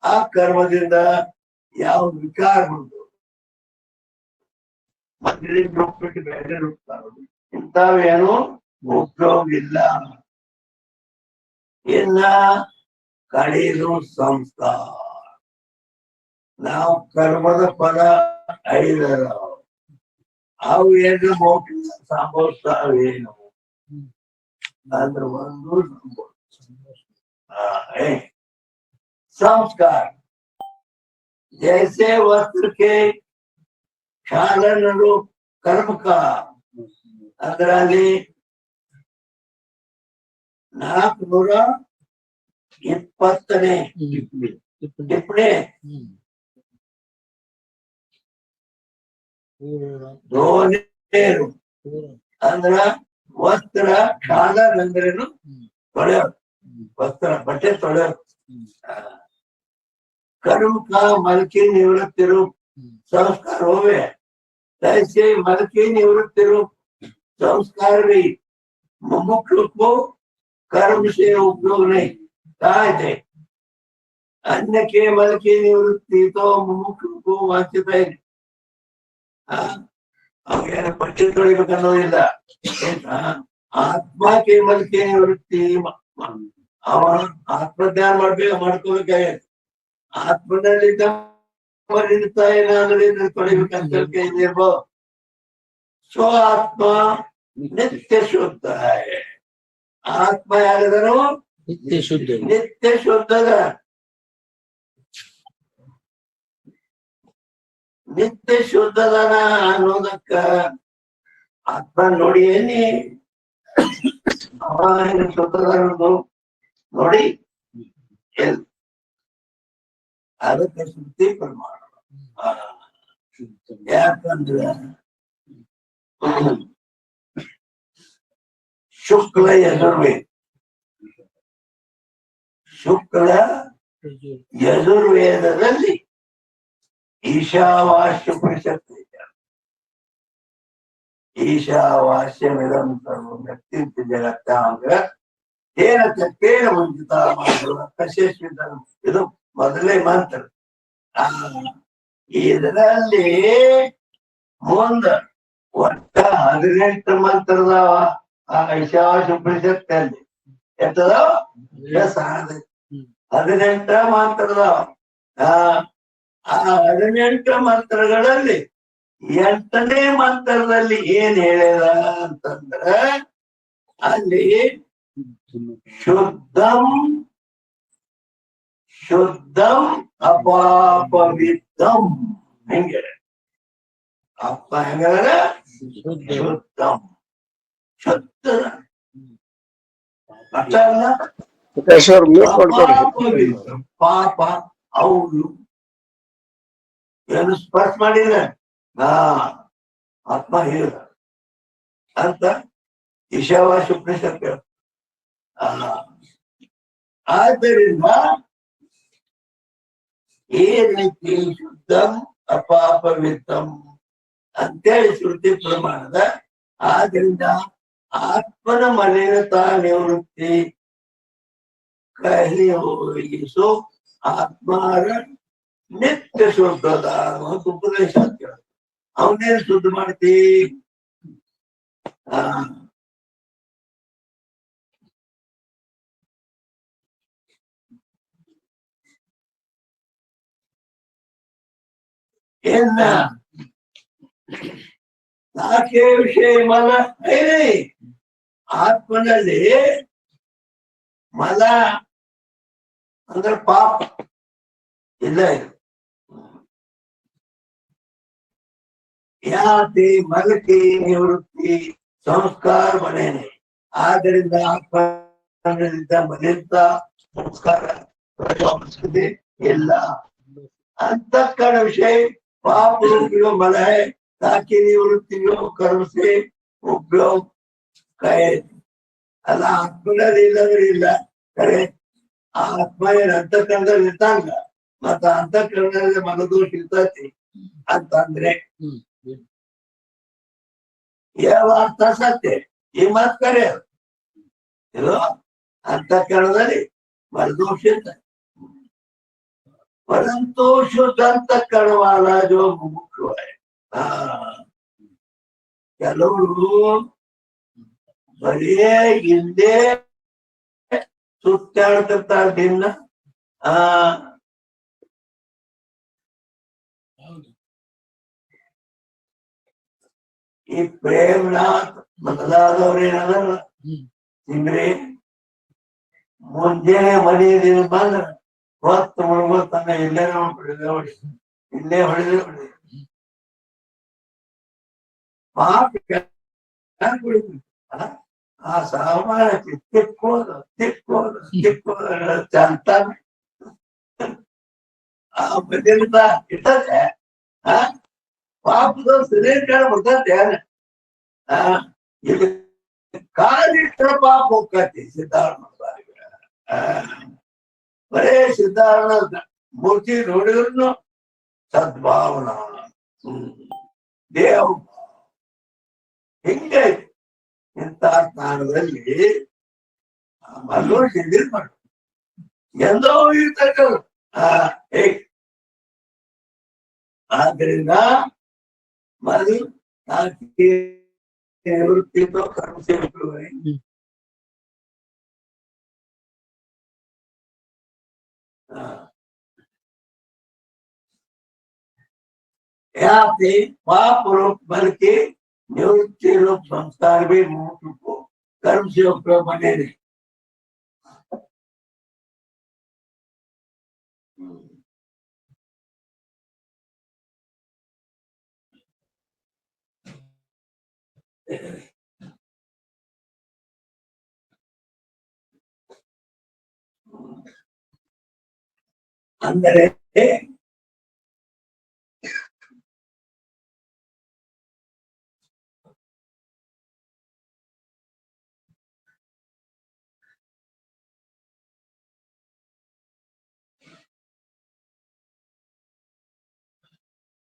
ಆ ಕರ್ಮದಿಂದ ಯಾವ ವಿಕಾರ ಬಂದು ಮತ್ತೆ ರೂಪಕ್ಕೆ ಬೇರೆ ರೂಪ ಇಂಥವೇನು ಉಪಯೋಗ ಇಲ್ಲ ಇನ್ನ ಕಡೆಯದು ಸಂಸ್ಕಾರ ನಾವು ಕರ್ಮದ ಫಲ ಐದರ ಅವು ಏನು ಮೋಕ್ಷ ಸಂಭವಿಸ್ತಾವೇನು ಅಂದ್ರೆ ಒಂದು संस्कार जैसे वस्त्र के क्षालन रूप कर्म का ಅದರಲ್ಲಿ 420ನೇ ಟಿಪ್ಪಣಿ ಧೋನೇರು ಅಂದ್ರ ವಸ್ತ್ರ ಕ್ಷಾಲನ ಅಂದ್ರೇನು ತೊಳೆಯೋದು वस्त्र बटे तोड़े कर्म का मल की निवृत्ति रूप संस्कार होवे ऐसे मल की निवृत्ति रूप संस्कार भी मुमुक्षु को कर्म से उपयोग नहीं कहा थे अन्य के मल की निवृत्ति तो मुमुक्षु को वांछित है बच्चे थोड़ी बेकन्नोदिल्ल आत्मा के मल की निवृत्ति ಅವ ಆತ್ಮಜ್ಞಾನ ಮಾಡ್ಕೋಬೇಕಾಗೈತಿ ಆತ್ಮದಲ್ಲಿದ್ದ ಏನಾದ್ರೆ ತೊಳಿಬೇಕಂತ ಇರ್ಬೋದು ಸೊ ಆತ್ಮ ನಿತ್ಯ ಶುದ್ಧ ಆತ್ಮ ಯಾರಿದಾರೋ ನಿತ್ಯ ಶುದ್ಧದ ನಿತ್ಯ ಶುದ್ಧದನ ಅನ್ನೋದಕ್ಕ ಆತ್ಮ ನೋಡಿ ಏನಿ ಶುದ್ಧದ ನೋಡಿ ಅದಕ್ಕೆ ಶ್ರುತಿ ಪ್ರಮಾಣ. ಯಾಕಂದ್ರೆ ಶುಕ್ಲ ಯಜುರ್ವೇದ, ಶುಕ್ಲ ಯಜುರ್ವೇದದಲ್ಲಿ ಈಶಾವಾಸ್ಯ ಉಪನಿಷತ್ತು ಇದೆ. ಈಶಾವಾಸ್ಯಮಿದಂ ಸರ್ವಂ ವ್ಯಕ್ತಿಂಚ ಜಗತ್ತಾಂಗ ತೇನ ತೇನ ವಂಚಿತ ಕಶ್ಯಶ್ವಿತ. ಇದು ಮೊದಲೇ ಮಂತ್ರ. ಇದರಲ್ಲಿ ಮುಂದ ಒಟ್ಟ 18 ಮಂತ್ರದಾವ. ಆ ಈಶಾವಾಸ್ಯ ಉಪನಿಷತ್ತಲ್ಲಿ ಎಷ್ಟದಾವ? 18 ಮಂತ್ರದಾವ. ಆ 18 ಮಂತ್ರಗಳಲ್ಲಿ 8ನೇ ಮಂತ್ರದಲ್ಲಿ ಏನ್ ಹೇಳ್ಯಾರ ಅಂತಂದ್ರ, ಅಲ್ಲಿ ಶುದ್ಧಂ ಶುದ್ಧಂ ಅಪಾಪವಿದ್ದಂ ಹೆಂಗೆ ಅಪ್ಪ ಹೆಂಗಾರ ಶುದ್ಧಂ ಶುದ್ಧ ಅಷ್ಟ ಅಲ್ಲ, ಅಪಾಪವಿದ್ದಂ ಪಾಪ ಹೌದು ಏನು ಸ್ಪರ್ಶ ಮಾಡಿಲ್ಲ ಆತ್ಮ ಹೇಳಿದ ಅಂತ ಈಶಾವಾಸ್ಯ ಉಪನಿಷತ್ ಹೇಳ್ತ. ಆದ್ದರಿಂದ ಈ ರೀತಿ ಶುದ್ಧಂ ಅಪಾಪವಿತ್ತಂ ಅಂತೇಳಿ ಶ್ರುತಿ ಪ್ರಮಾಣದ. ಆದ್ರಿಂದ ಆತ್ಮನ ಮಲಿನತಾ ನಿವೃತ್ತಿ ಕಹಿ ಹೋಗಿಸು ಆತ್ಮಾರ ನಿತ್ಯ ಶುದ್ಧದ ಅಂತ ಉಪದೇಶ ಅಂತ ಹೇಳ. ಅವನೇನ್ ಶುದ್ಧ ಮಾಡ್ತಿ? ಏನ ನಾಕೆ ವಿಷಯ ಮಲ ಆತ್ಮನಲ್ಲಿ ಮಲ ಅಂದ್ರೆ ಪಾಪ ಇಲ್ಲ. ಯಾತಿ ಮಲಕಿ ನಿವೃತ್ತಿ ಸಂಸ್ಕಾರ ಬನೇನೆ. ಆದ್ದರಿಂದ ಆತ್ಮನಿಂದ ಮಲಿತ ಸಂಸ್ಕಾರ ಇಲ್ಲ. ಅಂತಃಕರಣ ವಿಷಯ पाप रूपियों मल है ताकि निवृत्तियों कर्म से उपयोग कहे ಅಲ್ಲ ಆತ್ಮನಲ್ಲಿ ಇಲ್ಲದ್ರಿಲ್ಲ ಕರೆ ಆತ್ಮ ಏನ್ ಅಂತಃಕರಣದಲ್ಲಿ ಇರ್ತಾಂಗ ಮತ್ತ ಅಂತಃಕರಣದಲ್ಲಿ ಮನದೋಷ ಇರ್ತೈತಿ ಅಂತಂದ್ರೆ ಯಾವ ಅರ್ಥ ಸತ್ಯ ಈ ಮಾತ್ ಕರೆ ಇದು ಅಂತಃಕರಣದಲ್ಲಿ ಮನದೋಷ ಇರ್ತೈತಿ. परंतु शुद्ध अंतःकरण वाला जो मुमुक्षु है ಕೆಲವರು ಬರೀ ಹಿಂದೆ ಸುತ್ತಾಡ್ತಿರ್ತಾರ ದಿನ. ಈ ಪ್ರೇಮನಾಥ್ ಮೊದಲಾದವ್ರೇನಲ್ಲ ತಿಂಗ್ರಿ ಮುಂಜಾನೆ ಮನೆಯಲ್ಲಿ ಬಂದ್ರ ಹೊತ್ತು ಮುಳುಗೋತಾನೆ ಇಲ್ಲೇ ಹೊಡೆದ ಇಲ್ಲೇ ಹೊಡೆದ ಪಾಪ ಆ ಸಾಮಾನ ತಿಕ್ಕೋದು ತಿಕ್ಕೋದು ತಿಕ್ಕೋದು ಚಂತಾನೆ ಆ ಬದಲಿತ ಇರ್ತದೆ. ಪಾಪದ ಸಿಲಿಂಡರ್ ಬರ್ತದೆ ಇಲ್ಲಿ ಕಾಲಿಟ್ರ ಪಾಪ ಹೋಗ್ತತಿ. ಸಿದ್ಧಾರ್ಥ ಬರೇ ಸಿದ್ಧಾರ್ಥ ಮೂರ್ತಿ ನೋಡಿದ್ರು ಸದ್ಭಾವನಾ ದೇವ ಹಿಂಗೆ ಇಂಥ ಸ್ಥಾನದಲ್ಲಿ ಮಲ್ಲೋಷ್ ಎದಿರ್ ಮಾಡು ಎಂದೋ ಇರ್ತಕ್ಕ. ಆದ್ರಿಂದ ಮಲ್ಲಿ ನಿವೃತ್ತಿతో ಕರ್ಮ ಸೇವಕರು यहाँ पे पाप रूप बल के निवृत्ति रूप संस्कार भी मुमुक्षु को कर्म से उपयोग बने रहे. ಅಂದರೆ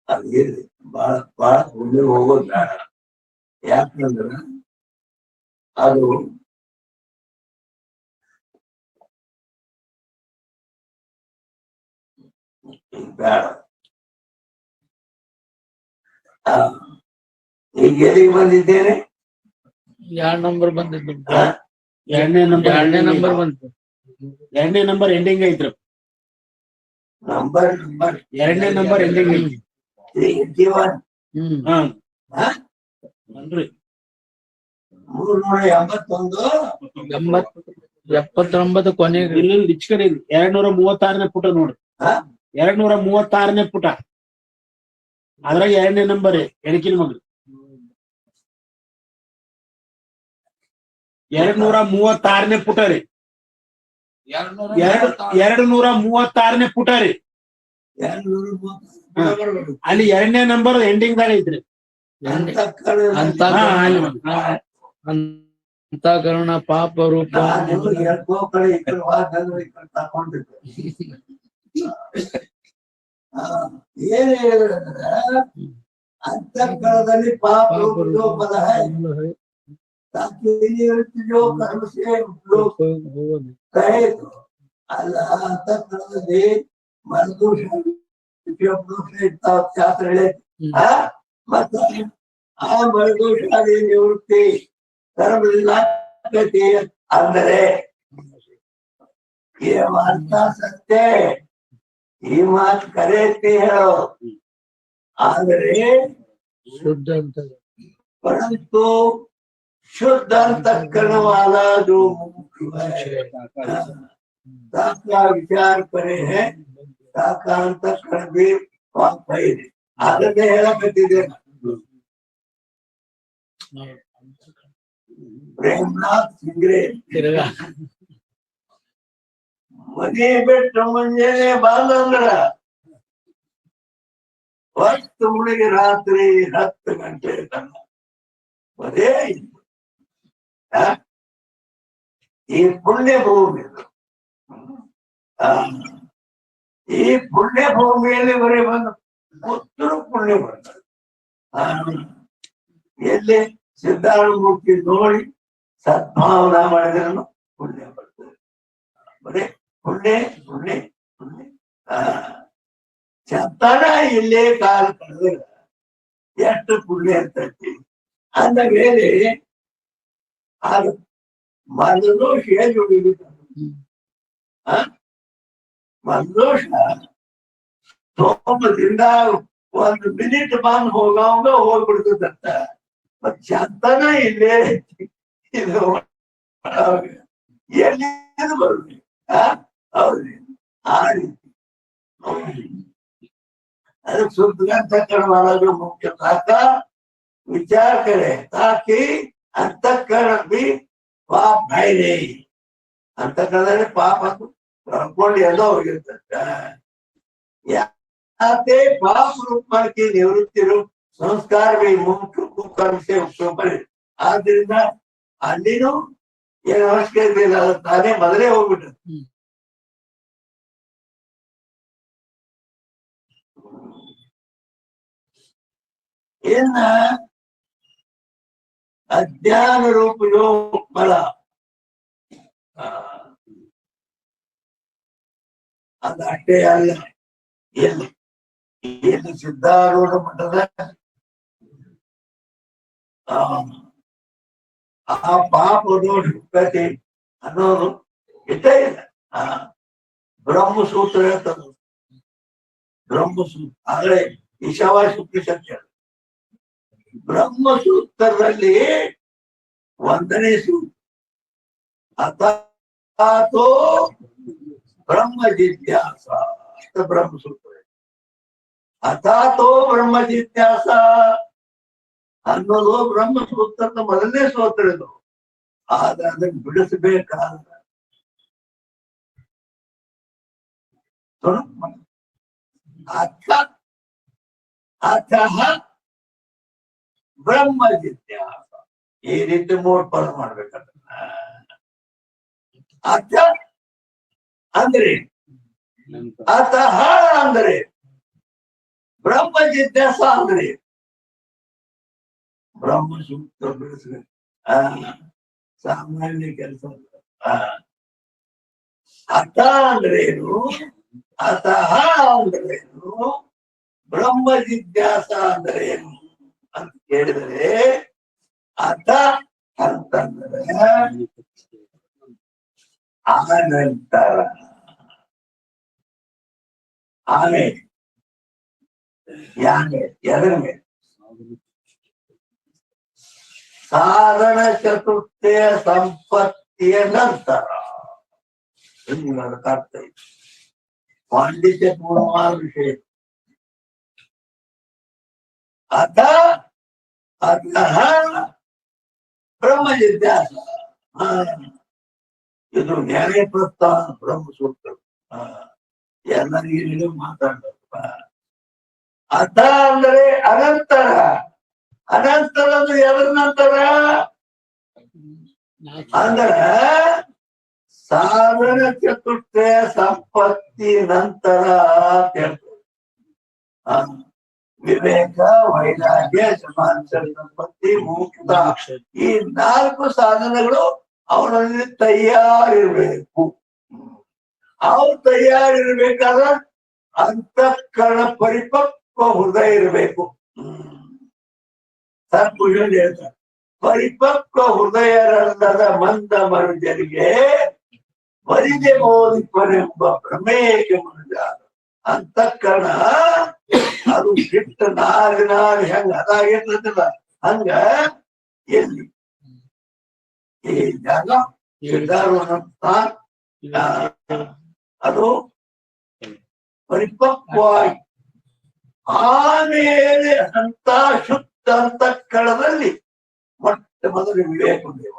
ಅದೇನು ಬಾಳ ಮುಂದೆ ಹೋಗೋದ್ ಬೇಡ. ಯಾಕಂದ್ರ ಅದು ಬೇಡ. ಈಗ ಎಲ್ಲಿಗೆ ಬಂದಿದ್ದೇನೆ? 2 ನಂಬರ್ ಬಂದಿದ್ದು. ಎರಡನೇ ನಂಬರ್ ಬಂತು. 2ನೇ ನಂಬರ್ ಎಂಡಿಂಗ್ ಐತ್ರಿ. ನಂಬರ್ 2ನೇ ನಂಬರ್ ಎಂಡಿಂಗ್ ಐತಿ. ಜೀವನ್ ಹಾ ಅಲ್ರಿ 381 79 ಕೊನೆಗೆ ಇಲ್ಲಿ ರಿಚ್ ಕಡೆ 236ನೇ ಪುಟ ನೋಡ್ರಿ. 236ನೇ ಪುಟ ಅದ್ರಾಗ 2ನೇ ನಂಬರ್ ಎಣಕಿನ ಮಗಳು 236ನೇ ಪುಟ ರೀ. 236ನೇ ಪುಟ ರೀ. ಅಲ್ಲಿ 2ನೇ ನಂಬರ್ ಎಂಡಿಂಗ್ ದಾಗ ಐತ್ರಿ. ಅಂತಃಕರಣ ಪಾಪ ರೂಪ ಏನ್ ಹೇಳಿದ್ರೆ ಅಂತಃಕರಣದಲ್ಲಿ ಪಾಪ ರೂಪದ ಅಲ್ಲ. ಅಂತಃಕರಣದಲ್ಲಿ ಮನದೋಷ ಶಾಸ್ತ್ರ ಹೇಳೈತಿ. ಮತ್ತೆ ಆ ಮನದೋಷಾದಿ ನಿವೃತ್ತಿ ಧರ್ಮದಿಂದ ಅಂದರೆ ಈ ವಾರ್ತ ಸತ್ಯ, ಈ ಮಾತು ಕರೆಯತ್ತೆ ಹೇಳೋ. ಆದರೆ ಶುದ್ಧ ಅಂತ ಪರಂತು शुद्ध अंतःकरण जो मुख्य है ताका विचार करे है ताका अंतःकरण भी पाप है आदते ಹೇಳಕತ್ತಿದೆ ಪ್ರೇಮನಾಥ್ ಸಿಂಗ್ರೆ ಮನೆ ಬಿಟ್ಟು ಮುಂಜಾನೆ ಬಾಂದ್ರ ಹೊತ್ತು ಮುಳುಗಿ ರಾತ್ರಿ 10 ಗಂಟೆ ತನಕ ಅದೇ ಈ ಪುಣ್ಯ ಭೂಮಿ ಈ ಪುಣ್ಯ ಭೂಮಿಯಲ್ಲಿ ಬರೀ ಬಂದು ಕೂತರು ಪುಣ್ಯ ಬರ್ತದೆ. ಎಲ್ಲಿ ಸಿದ್ಧಾರೂಢಮೂರ್ತಿ ನೋಡಿ ಸದ್ಭಾವನಾ ಮಾಡಿದ್ರೂ ಪುಣ್ಯ ಬರ್ತದೆ. ಬರೀ ಪುಣ್ಯ ಪುಣ್ಯ ಪುಣ್ಯ ಚಂತನ ಇಲ್ಲೇ ಕಾಲ ಕಳೆದ್ರೆ ಎಷ್ಟು ಪುಣ್ಯ ಇರ್ತೈತಿ. ಅಂದ ಮೇಲೆ ಅದು ಮನದೋಷ ಹೇಗೆ ಮನದೋಷ ಸೋಮದಿಂದ 1 ಮಿನಿಟ್ ಬಂದು ಹೋಗವಂಗ ಹೋಗ್ಬಿಡ್ತದಂತ. ಮತ್ ಚಂತನ ಇಲ್ಲೇ ಇದು ಎಲ್ಲಿ ಬರುದು ಹೌದು ಆ ರೀತಿ ಅದಕ್ಕೆ शुद्ध अंतःकरण वाला जो मुख्य था विचार करे ताकि अंतःकरण भी पाप है नहीं. अंतःकरण पाप ಅದು ಕಳ್ಕೊಂಡು ಎಲ್ಲ ಹೋಗಿರ್ತದೆ. याते पाप रूप की निवृत्ति रूप संस्कार भी मुख्य कर्म से उपयोग ಆದ್ರಿಂದ ಅಲ್ಲಿನೂ ಏನು ಅವಶ್ಯಕತೆ ಇಲ್ಲ, ತಾನೇ ಮೊದಲೇ ಹೋಗ್ಬಿಟ್ಟು ಇನ್ನ ಅಜ್ಞಾನ ರೂಪ ಫಲ ಅದಷ್ಟೇ ಅಲ್ಲ. ಎಲ್ಲಿ ಸಿದ್ಧಾರೂಢ ಮಠದ ಆ ಪಾಪ ದೋಷ ಗತಿ ಅನ್ನೋದು ಇಷ್ಟೇ ಇಲ್ಲ. ಬ್ರಹ್ಮಸೂತ್ರ ಹೇಳ್ತದ, ಬ್ರಹ್ಮಸೂತ್ರ ಆದ್ರೆ ಈಶಾವಾಸ್ಯ ಉಪನಿಷತ್ ಬ್ರಹ್ಮಸೂತ್ರದಲ್ಲಿ 1ನೇ ಸೂತ್ರ ಅಥಾತೋ ಬ್ರಹ್ಮ ಜಿಜ್ಞಾಸ ಅಂತ ಬ್ರಹ್ಮಸೂತ್ರ. ಅಥಾತೋ ಬ್ರಹ್ಮ ಜಿಜ್ಞಾಸ ಅನ್ನೋದು ಬ್ರಹ್ಮಸೂತ್ರದ ಮೊದಲನೇ ಸೂತ್ರ ಇದು. ಆದ್ರೆ ಅದನ್ನು ಬಿಡಿಸಬೇಕಾದ ಅಥ ಅಥಃ ಬ್ರಹ್ಮ ಜಿಜ್ಞಾಸ. ಈ ರೀತಿ ಮೂರ್ ಪದ ಮಾಡ್ಬೇಕಂತ. ಅಥ ಅಂದ್ರೆ ಅಥಃ ಅಂದ್ರೆ ಬ್ರಹ್ಮ ಜಿಜ್ಞಾಸ ಅಂದ್ರೆ ಬ್ರಹ್ಮ ಸೂಕ್ತ ಬೆಳೆಸ್ಬೇಕು. ಸಾಮಾನ್ಯ ಕೆಲಸ. ಅಥ ಅಂದ್ರೇನು, ಅಥಃ ಅಂದ್ರೇನು, ಬ್ರಹ್ಮ ಜಿಜ್ಞಾಸ ಅಂದ್ರೇನು ಅಂತ ಕೇಳಿದರೆ, ಅಥ ಅಂತಂದ್ರೆ ಆನಂತರ, ಆಮೇಲೆ ಯಾನೆ ಎದರ ಮೇಲೆ ಸಾಧನ ಚತುರ್ಥಿಯ ಸಂಪತ್ತಿಯ ನಂತರ. ಅರ್ಥ ಇದೆ. ಪಾಂಡಿತ್ಯಪೂರ್ಣವಾದ ವಿಷಯ. ಅಥ ಅಥಃ ಬ್ರಹ್ಮ ಜಿಜ್ಞಾಸ. ಇದು ನ್ಯಾಯ ಪ್ರಸ್ಥಾನ ಬ್ರಹ್ಮ ಸೂತ್ರ. ಎಲ್ಲರಿಗೂ ಮಾತಾಡಬೇಕು. ಅಥ ಅಂದ್ರೆ ಅನಂತರ. ಅನಂತರ ಅಂದ್ರೆ ಎದ್ರ ನಂತರ ಅಂದ್ರ ಸಾಧನ ಚತುರ್ಥಿಯ ಸಂಪತ್ತಿ ನಂತರ ಅಂತ ಹೇಳ್ತಾರೆ. ವಿವೇಕ, ವೈರಾಗ್ಯ, ಸಮಾಚಾರ ಸಂಪತ್ತಿ, ಮುಕ್ತ, ಈ 4 ಸಾಧನಗಳು ಅವನಲ್ಲಿ ತಯಾರಿರ್ಬೇಕು. ಅವ್ರು ತಯಾರಿರ್ಬೇಕಾದ್ರೆ ಅಂತಃಕರಣ ಪರಿಪಕ್ವ ಹೃದಯ ಇರಬೇಕು. ಸತ್ಪುರುಷರು ಹೇಳ್ತಾರೆ, ಪರಿಪಕ್ವ ಹೃದಯರಲ್ಲದ ಮಂದ ಮನುಜರಿಗೆ ವರಿದೆ ಬೋಧಿಪನೆಂಬ ಪ್ರಮೇಯಕ್ಕೆ ಮನುಜ. ಅಂತಃಕರಣ ಅದು ಬಿಟ್ಟ ನಾರಿ ಹೆಂಗ ಅದಾಗಿರ್ತದಲ್ಲ, ಹಂಗ ಎಲ್ಲಿ ಈ ಜಾಗ ಅದು ಪರಿಪಕ್ವವಾಗಿ ಆಮೇಲೆ ಅಂತ ಶುದ್ಧ ಅಂತಃಕರಣದಲ್ಲಿ ಮೊಟ್ಟ ಮೊದಲು ವಿವೇಕ ದೇವ.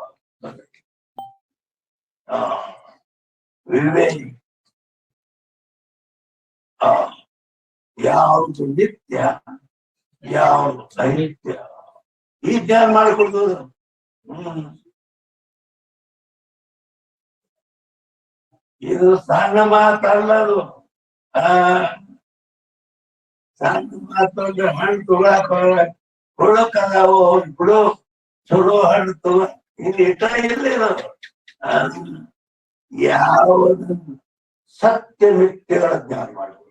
ವಿವೇಕ ಯಾವುದು ನಿತ್ಯ, ಯಾವುದು ಅನಿತ್ಯ, ಈ ಜ್ಞಾನ ಮಾಡಿಕೊಡ್ತದ. ಇದು ಸಣ್ಣ ಮಾತಲ್ಲದು. ಸಣ್ಣ ಮಾತು ಅಂದ್ರೆ ಹಣ್ಣು ತುಳಕದಾವು ಬಿಡು, ಚಲೋ ಹಣ್ಣು ತುಳ, ಇಲ್ಲಿ ಇಟ ಇಲ್ಲ. ಯಾವುದು ಸತ್ಯ ಮಿಥ್ಯಗಳ ಜ್ಞಾನ ಮಾಡಬೇಕು.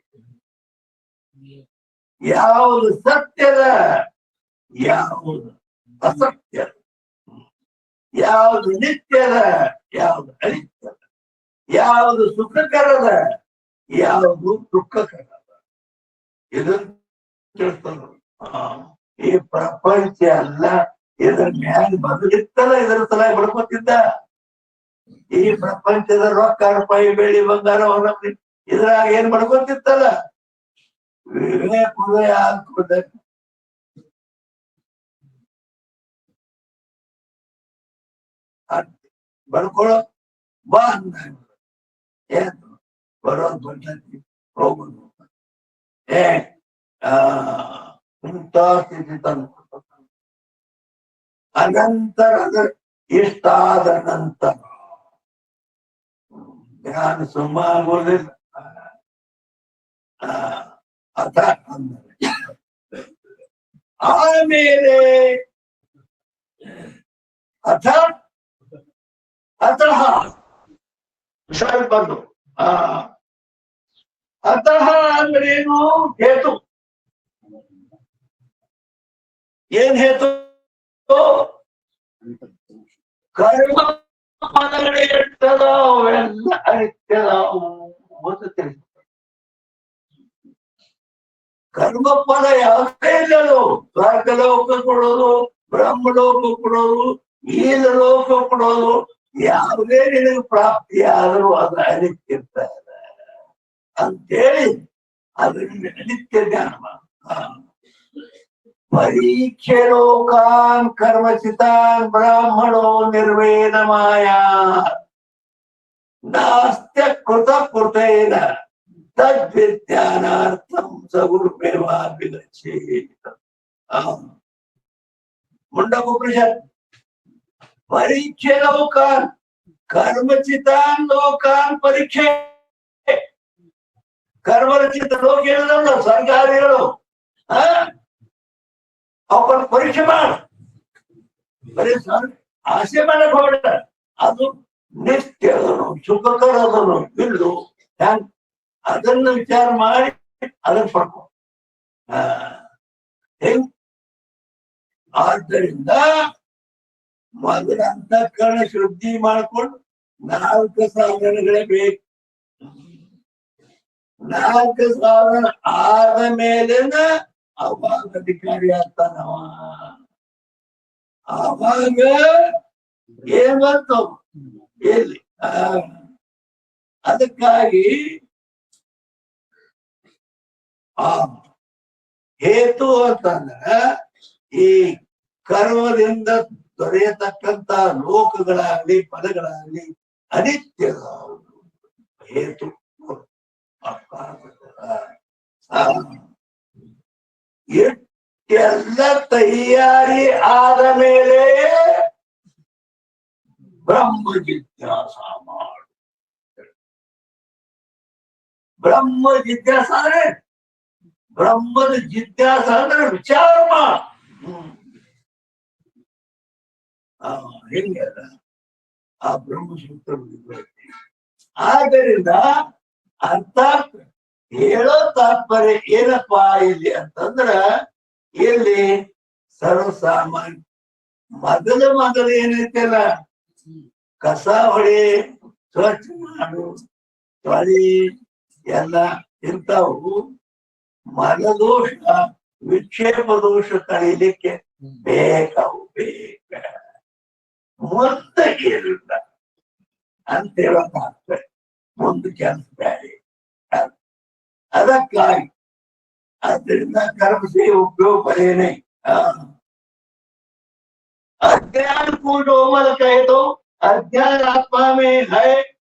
ಯಾವುದು ಸತ್ಯದ, ಯಾವುದು ಅಸತ್ಯದ, ಯಾವುದು ನಿತ್ಯದ, ಯಾವುದು ಅನಿತ್ಯದ, ಯಾವುದು ಸುಖಕರದ, ಯಾವುದು ದುಃಖಕರದ, ಇದನ್ನು ತಿಳ್ಕೊಂಡು ಈ ಪ್ರಪಂಚ ಅಲ್ಲ, ಇದರ ಮ್ಯಾಲ ಬದಲಿತ್ತಲ್ಲ, ಇದರ ಸಲ ಬಡ್ಕೊತಿದ್ದ. ಈ ಪ್ರಪಂಚದ ರೊಕ್ಕ, ರೂಪಾಯಿ, ಬೆಳ್ಳಿ, ಬಂಗಾರ, ಇದ್ರಾಗ ಏನ್ ಬಡ್ಕೊತಿತ್ತಲ್ಲ, ವಿವೇಕ ಹೃದಯ ಹಾಕೋದ. ಬಡ್ಕೊಳ್ಳೋ ಬಾ ಅಂದ. ಏನು ಬರೋದು ಬರ್ತೈತಿ, ಹೋಗುದು. ಇಂಥ ಸ್ಥಿತಿ ತಂದು ಅನಂತರ ಇಷ್ಟಾದ ನಂತರ ಜ್ಞಾನ ಸುಮ್ಮ ಆಗೋದಿಲ್ಲ. ಅಥ ಅಂದ್ರೆ ಆಮೇಲೆ ಅಥ ಅತಃ ಬಂದು ಅತಃ ಅಂದ್ರೇನು? ಹೇತು. ಏನ್ ಹೇತು? ಕರ್ಮ ಇರ್ತದವೆಲ್ಲ ಅನಿತ್ಯದಾವು ಅಂತ ತಿಳಿಸ. ಕರ್ಮ ಫಲ ಯಾವುದೇ ಇಲ್ಲದು. ಸ್ವರ್ಗ ಲೋಕ ಕೊಡೋದು, ಬ್ರಹ್ಮಲೋಕ ಕೊಡೋದು, ಈಲ ಲೋಕ ಕೊಡೋದು, ಯಾವುದೇ ನಿನಗೆ ಪ್ರಾಪ್ತಿ ಆದರೂ ಅದು ಅನಿತ್ಯ ಅಂತೇಳಿ ಅದರಿಂದ ನಿತ್ಯ ಜ್ಞಾನ. ಪರೀಕ್ಷೆ ಲೋಕಾನ್ ಕರ್ಮಚಿತಾನ್ ಬ್ರಾಹ್ಮಣೋ ನಿರ್ವೇದಮಾಯ ನಾಸ್ತ್ಯ ಕೃತ ಕೃತೇನ ತದ್ವಿಜ್ಞಾನಾರ್ಥಂ ಸಗುರುಮೇವಾಭಿಗಚ್ಚೇತ್. ಮುಂಡಕೋಪನಿಷತ್ ಪರೀಕ್ಷೆ ಲೋಕಾನ್ ಕರ್ಮಚಿತಾನ್ ಲೋಕಾನ್ ಪರೀಕ್ಷೆ. ಕರ್ಮರಚಿತ ಲೋಕ ಹೇಳಿದಲ್ಲ ಸರ್ಕಾರಿಗಳು, ಅವನ್ನ ಪರೀಕ್ಷೆ ಮಾಡ. ಬರೀ ಆಸೆ ಮಾಡಕ್ ಹೋಗ್ಬೇಡ. ಅದು ನಿತ್ಯ ಅದನು ಸುಖಕರ ಅದನು ಇಲ್ಲು ಹ್ಯಾಂಗ ಅದನ್ನ ವಿಚಾರ ಮಾಡಿ ಅದನ್ನ ಪಡ್ಕೊ. ಹೆಂಗ್ ಆದ್ದರಿಂದ ಮೊದಲ ಅಂತಃಕರಣ ಶುದ್ಧಿ ಮಾಡ್ಕೊಂಡು 4 ಸಾಧನಗಳೇ ಬೇಕು. 4 ಸಾಧನ ಆದ ಮೇಲೆನ ಅವಾಗ ಅಧಿಕಾರಿ ಆಗ್ತಾನವ. ಅವಾಗ ಏನ್ ಬಂತು ಎಲ್ಲಿ? ಅದಕ್ಕಾಗಿ ಆ ಹೇತು ಅಂತಂದ್ರ ಈ ಕರ್ಮದಿಂದ ದೊರೆಯತಕ್ಕಂತ ಲೋಕಗಳಾಗ್ಲಿ ಪದಗಳಾಗ್ಲಿ ಅನಿತ್ಯದ ಹೇತು. ಎಲ್ಲ ತಯಾರಿ ಆದ ಮೇಲೆ ಬ್ರಹ್ಮ ಜಿಜ್ಞಾಸ ಮಾಡು. ಬ್ರಹ್ಮ ಜಿಜ್ಞಾಸ ಅಂದ್ರೆ ಬ್ರಹ್ಮದ ಜಿಜ್ಞಾಸ ಅಂದ್ರೆ ವಿಚಾರ ಮಾಡು. ಹೆಂಗಲ್ಲ ಆ ಬ್ರಹ್ಮಸೂತ್ರ. ಆದ್ದರಿಂದ ಅರ್ಥ ಹೇಳೋ ತಾತ್ಪರ್ಯ ಏನಪ್ಪಾ ಇಲ್ಲಿ ಅಂತಂದ್ರ, ಇಲ್ಲಿ ಸರ್ವಸಾಮಾನ್ಯ ಮೊದಲು ಏನೈತಲ್ಲ, ಕಸ ಹೊಡಿ, ಸ್ವಚ್ಛ ಮಾಡು, ತೊಳಿ ಎಲ್ಲ ಇಂಥವು ಮನದೋಷ ವಿಕ್ಷೇಪ ದೋಷ ಕಳೀಲಿಕ್ಕೆ ಬೇಕಾವು ಬೇಕ. ಮುಂದೆ ಏನಿಲ್ಲ ಅಂತ ಹೇಳೋ ತಾತ್ಪರ್ಯ. ಮುಂದೆ ಕೆಲಸ ಬೇಡಿ. ಅದಕ್ಕಾಗಿ ಅದರಿಂದ कर्म से उपयोग करे नहीं। अज्ञान को डोमल कहे तो अज्ञान आत्मा में है,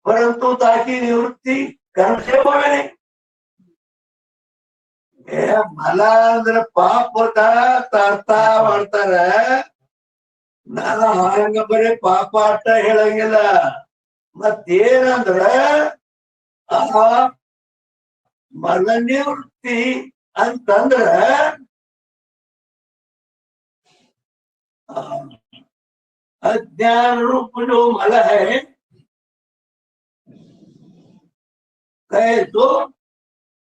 परंतु ताकि निवृत्ति कर्म से होवे नहीं। ಮಲ ಅಂದ್ರ ಪಾಪದ ಅರ್ಥ ಮಾಡ್ತಾರ. ನಾನು ಹಂಗ ಬರೀ ಪಾಪ ಅರ್ಥ ಹೇಳಂಗಿಲ್ಲ. ಮತ್ತೇನಂದ್ರ ಆ ಮಲ ನಿವೃತ್ತಿ ಅಂತಂದ್ರ अज्ञान रूप जो मल है, कहे तो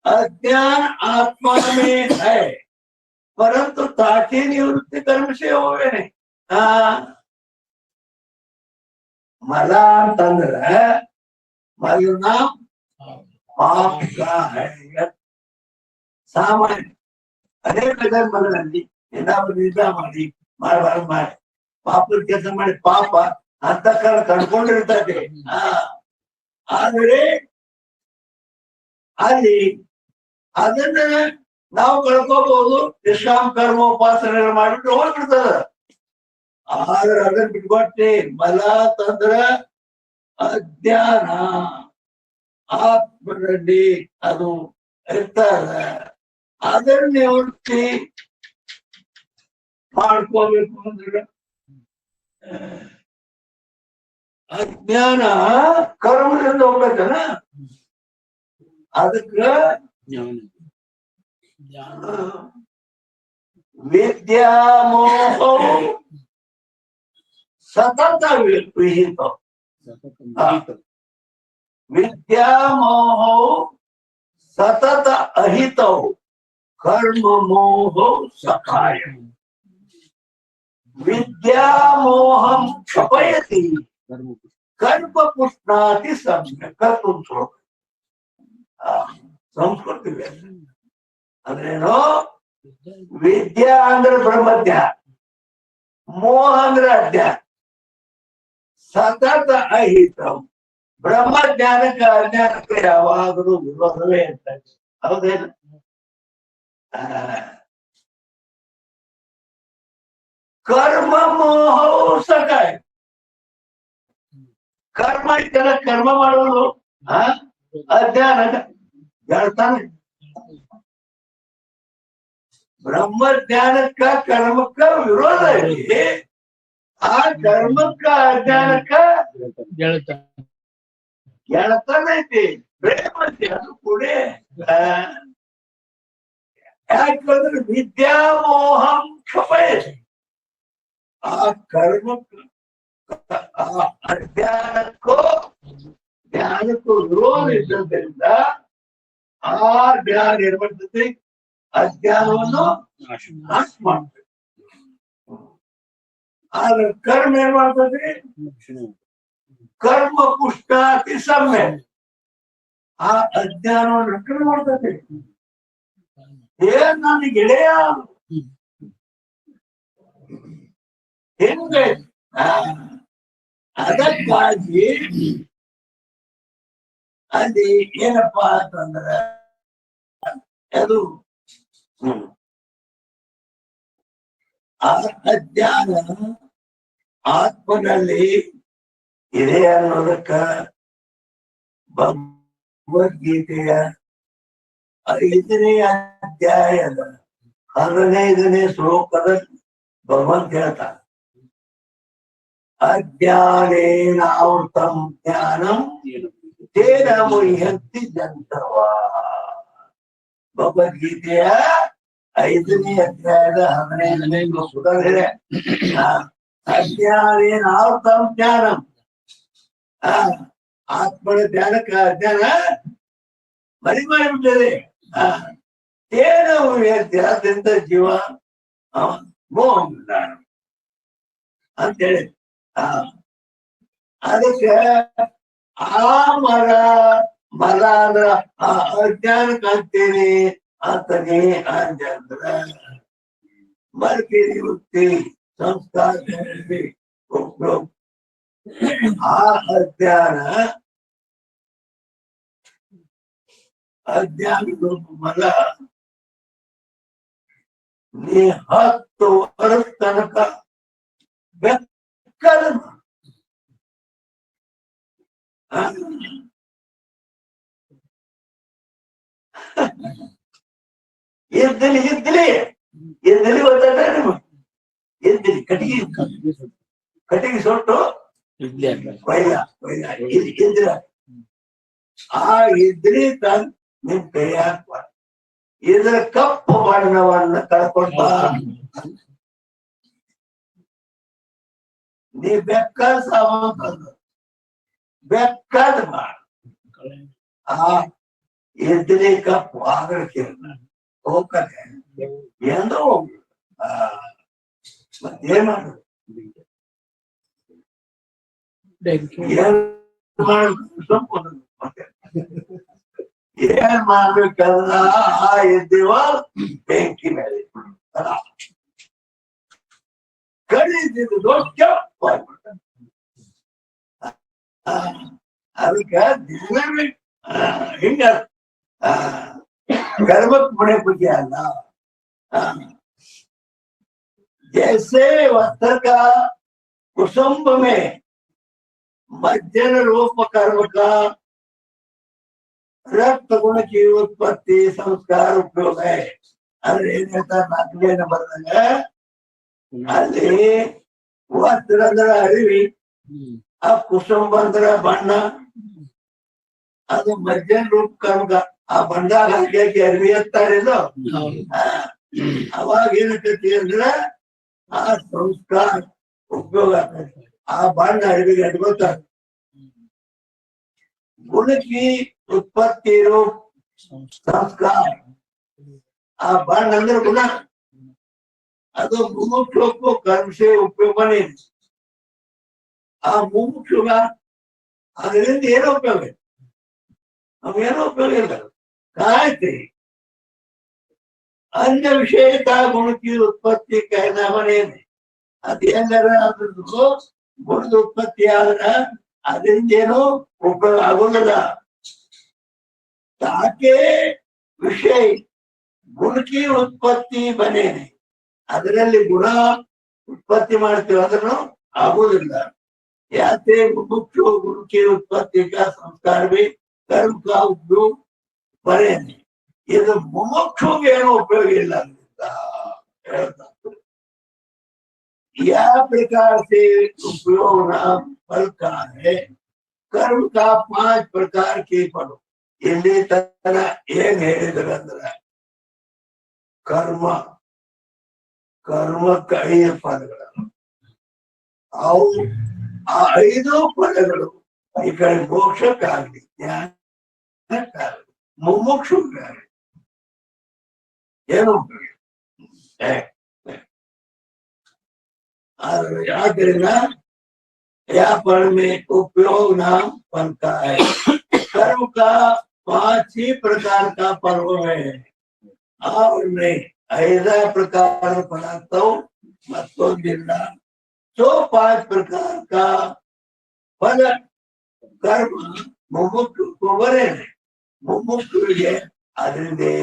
अज्ञान आत्मा में है, परंतु ताकि निवृत्ति कर्म से होवे नहीं। मल ಅಂತಂದ್ರ ಮಲನ पाप का है ಸಾಮಾನ್ಯ. ಅನೇಕ ಮಲನಲ್ಲಿ ಏನಾದ್ರು ನಿದ್ದ ಮಾಡಿ ಪಾಪದ ಕೆಲಸ ಮಾಡಿ ಪಾಪ ಅಂತಃಕರಣ ಕಂಡುಕೊಂಡಿರ್ತದೆ. ಆದರೆ ಅಲ್ಲಿ ಅದನ್ನ ನಾವು ಕಳ್ಕೋಬಹುದು. ನಿಷ್ಕಾಮ ಕರ್ಮೋಪಾಸನೆ ಮಾಡಿಬಿಟ್ಟು ಹೋಗ್ಬಿಡ್ತದ. ಆದ್ರೆ ಅದನ್ನ ಬಿಟ್ಕೊಟ್ಟೆ ಮಲ ತಂದ್ರ ಅಜ್ಞಾನ ಆತ್ಮನಲ್ಲಿ ಅದು ಇರ್ತಾರ. ಅದನ್ನ ನಿವೃತ್ತಿ ಮಾಡ್ಕೋಬೇಕು ಅಂದ್ರೆ ಅಜ್ಞಾನ ಕರ್ಮದಿಂದ ಹೋಗ್ಬೇಕನ. ಅದಕ್ಕ ವಿದ್ಯಾಮೋಹ ಸತತ ವಿಹಿತ. ವಿದ್ಯಾಮೋಹ ಸತತ ಅಹಿತೌ ಕರ್ಮ ಮೋಹ ಸಖಾಯ. ವಿದ್ಯಾಮೋಹಂ ಕ್ಷಪಯತಿ ಕಲ್ಪ ಪುಷ್ಣಾತಿ ಸಮ್ಯಕ್. ಸಂಸ್ಕೃತಿ ಅಂದ್ರೇನು? ವಿದ್ಯಾ ಅಂದ್ರೆ ಬ್ರಹ್ಮಜ್ಞಾನ, ಮೋಹ ಅಂದ್ರೆ ಅಜ್ಞಾನ, ಸತತ ಅಹಿತಂ. ಬ್ರಹ್ಮಜ್ಞಾನಕ್ಕೆ ಅಜ್ಞಾನಕ್ಕೆ ಯಾವಾಗಲೂ ವಿರೋಧವೇ ಇರ್ತದೆ. ಹೌದೇನು? ಕರ್ಮ ಮೋಹವು ಸಕಾಯ. ಕರ್ಮ ಇತ್ತಲ್ಲ, ಕರ್ಮ ಮಾಡೋದು ಅಜ್ಞಾನ. ಹೇಳ್ತಾನೆ. ಬ್ರಹ್ಮಜ್ಞಾನಕ್ಕ ಕರ್ಮಕ್ಕ ವಿರೋಧ ಐತಿ, ಆ ಕರ್ಮಕ್ಕ ಅಜ್ಞಾನಕ್ಕ ಗೆಳತ ಗೆಳತನ ಐತಿ, ಪ್ರೇಮ ಐತಿ. ಅದು ಕೂಡ ಯಾಕಂದ್ರೆ ವಿದ್ಯಾಮೋಹಂ ಕ್ಷಪಯತಿ. ಆ ಕರ್ಮಕ್ಕ ಅಜ್ಞಾನಕ್ಕೂ ಜ್ಞಾನಕ್ಕೂ ವಿರೋಧ ಇದ್ದದ್ರಿಂದ ಆ ಜ್ಞಾನ ಏನ್ ಮಾಡ್ತೈತಿ, ಅಜ್ಞಾನವನ್ನು ನಾಶ ಮಾಡ್ತೈತಿ. ಆದ್ರೆ ಕರ್ಮ ಏನ್ ಮಾಡ್ತೈತಿ, ಕರ್ಮ ಪುಷ್ಟಾತಿ ಸಮ್ಯ, ಆ ಅಜ್ಞಾನವನ್ನು ರಕ್ಷಣೆ ಮಾಡ್ತೈತಿ. ಏನ್ ನನ್ನ ಗೆಳೆಯ ಹೆಂಗೆ, ಅದಕ್ಕಾಗಿ ಅಲ್ಲಿ ಏನಪ್ಪಾ ಅಂತಂದ್ರ ಅದು ಆ ಅಜ್ಞಾನ ಆತ್ಮನಲ್ಲಿ ಇದೆ ಅನ್ನೋದಕ್ಕ ಭಗವದ್ಗೀತೆಯ 5ನೇ ಅಧ್ಯಾಯದ 15ನೇ ಶ್ಲೋಕದಲ್ಲಿ ಭಗವಂತ ಹೇಳ್ತಾನೆ, ಅಜ್ಞಾನೇನಾವೃತಂ ಜ್ಞಾನಂ ತೇನ ಮುಹ್ಯಂತಿ ಜಂತವ. ಭಗವದ್ಗೀತೆಯ 5ನೇ ಅಧ್ಯಾಯದ 15ನೇ ಶ್ಲೋಕದಲ್ಲಿ ಅಜ್ಞಾನೇನಾವೃತಂ ಜ್ಞಾನಂ, ಆತ್ಮನ ಜ್ಞಾನಕ್ಕ ಅಜ್ಞಾನ ಮರಿ ಮಾಡಿಬಿಟ್ಟಿದೆ. ತೇನ ಮುಹ್ಯಂತಿ, ಆದ್ದರಿಂದ ಜೀವ ಮೋಹ ಅಂತೇಳಿ ಅದಕ್ಕೆ ಆ ಮರ ಅಂದ್ರ ಆ ಅಜ್ಞಾನಕ್ಕೆ ಅಂತೀನಿ ಅಂತನೇ ಅಂದ್ರ ಮರ್ಕಿರಿ ವೃತ್ತಿ ಸಂಸ್ಕಾರ ಆ ಅಜ್ಞಾನದ ಮರ ನೀ 10 ವರ್ಷ ತನಕ ಬೆಕ್ಕದ ಎದ್ದಲಿ ಗೊತ್ತಾಗ ಎದ್ದಲಿ ಕಟ್ಟಿಗೆ ಸೊಟ್ಟು ಇದ್ರ ಆ ಇದ್ರಿ ತಂದ್ ನಿಮ್ ಕೈ ಹಾಕ್ಬಾರ. ಇದ್ರ ಕಪ್ಪು ಬಣ್ಣವನ್ನ ಕಳ್ಕೊಂಡ ನೀ ಬೆಕ್ಕದ ಸಾಮಾನು ಬೆಕ್ಕದ ಮಾಡ. ಆ ಇದ್ರಿ ಕಪ್ಪು ಆಗಕ್ಕೆ ಹೋಗಕ್ಕೆ ಎಂದೋ ಮತ್ತೇನ್ ಮಾಡು, ಏನ್ ಮಾಡ್ಬೇಕಂದ್ರ ಆ ಎದ್ದೇವ ಬೆಂಕಿ ಮೇಲೆ ಕಡಿದಿದ್ದು ದೊಡ್ಡ ಅದಕ್ಕ ಹಿಂಗ कर्मक बड़े बुझे अल्लाह। जैसे वस्त्र का कुसुम्ब में मध्यन रूप कर्म का रक्त गुण की उत्पत्ति संस्कार उपयोग है। अरे नाकले नंबर ಅಲ್ಲಿ ವಸ್ತ್ರ ಅಂದ್ರ ಅರಿವಿ, ಆ ಕುಸುಂಬ ಅಂದ್ರ ಬಣ್ಣ, ಅದು ಮಧ್ಯನ ರೂಪ ಕರ್ಮ. ಆ ಬಣ್ಣದಾಗ ಹಾಕಿ ಅರಿವಿ ಅಂತಾರಿಲ್ಲ, ಅವಾಗ ಏನಕ್ಕತಿ ಅಂದ್ರ ಆ ಸಂಸ್ಕಾರ ಉಪಯೋಗ ಆಗ್ತದೆ. ಆ ಬಣ್ಣ ಅರಿವಿಗೆ ಅಡ್ಕೋತಾರೆ. ಗುಣಕ್ಕೆ ಉತ್ಪತ್ತಿ ರೂಪ ಸಂಸ್ಕಾರ, ಆ ಬಣ್ಣ ಅಂದ್ರೆ ಗುಣ, ಅದು ಮುಮುಕ್ಷುಕ್ಕೂ ಕರ್ಮಸೆ ಉಪಯೋಗ नहीं। ಆ ಮುಮುಕ್ಷುಗ ಅದರಿಂದ ಏನೋ ಉಪಯೋಗ, ನಮ್ಗೇನೋ ಉಪಯೋಗ ಇಲ್ಲ। ಕಾಯ್ತಿ अन्य विषयता गुण की उत्पत्ति कहना बनेने अदेंदर अद्रದ್ದು ಗುಣದ ಉತ್ಪತ್ತಿ ಆದ್ರೆ ಅದರಿಂದ ಏನೋ ಉಪಯೋಗ ಆಗೋದಿಲ್ಲ। ताके विषय गुण की उत्पत्ति बनेने ಅದರಲ್ಲಿ ಗುಣ ಉತ್ಪತ್ತಿ ಮಾಡ್ತೀವಿ, ಅದನ್ನು ಆಗುವುದಿಲ್ಲ। ಯಾತೆ ಮುಖ್ಯ ಗುಣ की उत्पत्ति का संस्कार भी कर्म का उपयोग ಬರೇನಿ ಇದು ಮುಮುಕ್ಷುಗೆ ಏನು उपयोग ಇಲ್ಲ ಅಂತ ಹೇಳ್ತಾರೆ। या प्रकार से उपयोग नाम फल का है, कर्म का 5 प्रकार के फल ಇಲ್ಲಿ ತನ ಏನ್ ಹೇಳಿದ್ರಂದ್ರ ಕರ್ಮಕ್ಕ 5 ಫಲಗಳು ಅವು ಆ 5 ಫಲಗಳು ಈ ಕಡೆ ಮೋಕ್ಷಕ್ಕಾಗ್ಲಿ ಜ್ಞಾನಕ್ಕಾಗ್ಲಿ ಮುಮುಕ್ಷುಕ್ಕಾಗ್ಲಿ ಏನು आदरणीय या फल में उपयोग नाम फल का है। कर्म का 5 ही प्रकार का पर्व है और नहीं 5 प्रकार फल तो मತ್ತೊಂದಿಲ್ಲ तो 5 प्रकार का फल कर्म मुमुक्षु को बरेನೆ मुमुक्षुವಿಗೆ ಅದರಿಂದೇ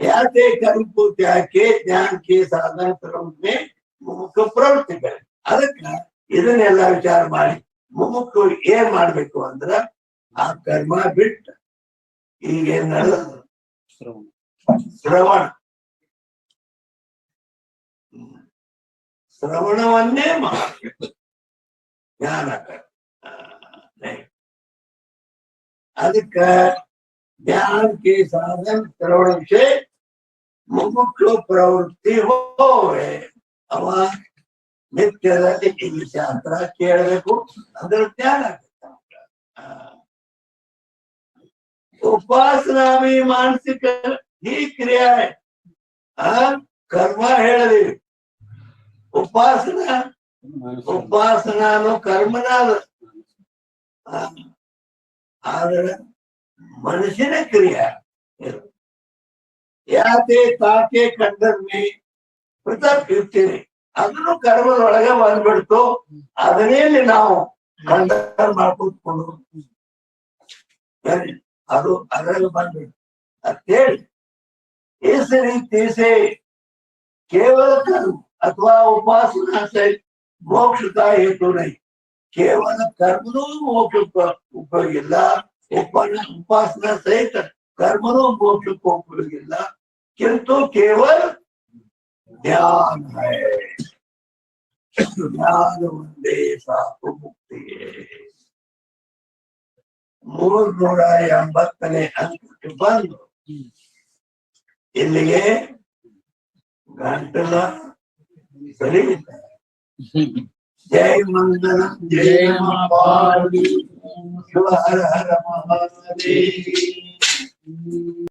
याते कर्म को त्याग के ज्ञान के साधन क्रम में मुमुक्षु प्रवृत्ति करे ಅದಕ್ಕೆ ಇದನ್ನೆಲ್ಲ ವಿಚಾರ ಮಾಡಿ ಮುಮುಕ್ಷು ಏನ್ ಮಾಡ್ಬೇಕು ಅಂದ್ರ ಆ ಕರ್ಮ ಬಿಟ್ಟ ಈಗ ಶ್ರವಣವನ್ನೇ ಮಾಡಬೇಕು ಜ್ಞಾನ ಅದಕ್ಕೆ ज्ञान के साधन श्रवण से मुमुक्षु प्रवृत्ति हो अव नित्यದಲ್ಲಿ ಈ ಶಾಸ್ತ್ರ ಕೇಳಬೇಕು ಅದ್ರ ಜ್ಞಾನ ಆಗುತ್ತೆ। उपासना भी मानसिक ही क्रिया है कर्म ಹೇಳಿದ್ವಿ ಉಪಾಸನಾನು ಕರ್ಮನಾದ ಆದ್ರೆ ಮನುಷ್ಯನ ಕ್ರಿಯೆ ಯಾಕೆ ತಾಕೆ ಕಂಡರ್ಮಿ ಪೃಥಕ್ ಇರ್ತೀರಿ ಅದನ್ನು ಕರ್ಮದೊಳಗೆ ಬಂದ್ಬಿಡ್ತು ಅದನ್ನೇ ನಾವು ಕಂಡರ್ ಮಾಡ್ಕೊತ್ಕೊಂಡು ಅದು ಅದರಲ್ಲಿ ಬಂದ್ಬಿಡ್ತು ಅಂತೇಳಿ इस रीति से केवल कर्म अथवा उपासना से मोक्ष का हेतु नहीं केवल कर्म मोक्ष का उपयोग ಇಲ್ಲ उपासना सहित कर्मों मोक्ष को उपयोगिಲ್ಲ किंतु केवल ज्ञान है ज्ञान ಒಂದೇ ಸಾಕು ಮುಕ್ತಿ 380ನೇ ಅಂಕಕ್ಕೆ ಬಂದು ಇಲ್ಲಿಗೆ ಗಂಟಲ ಸರಿ जय मंगल जय पार्वती हर हर महादेव।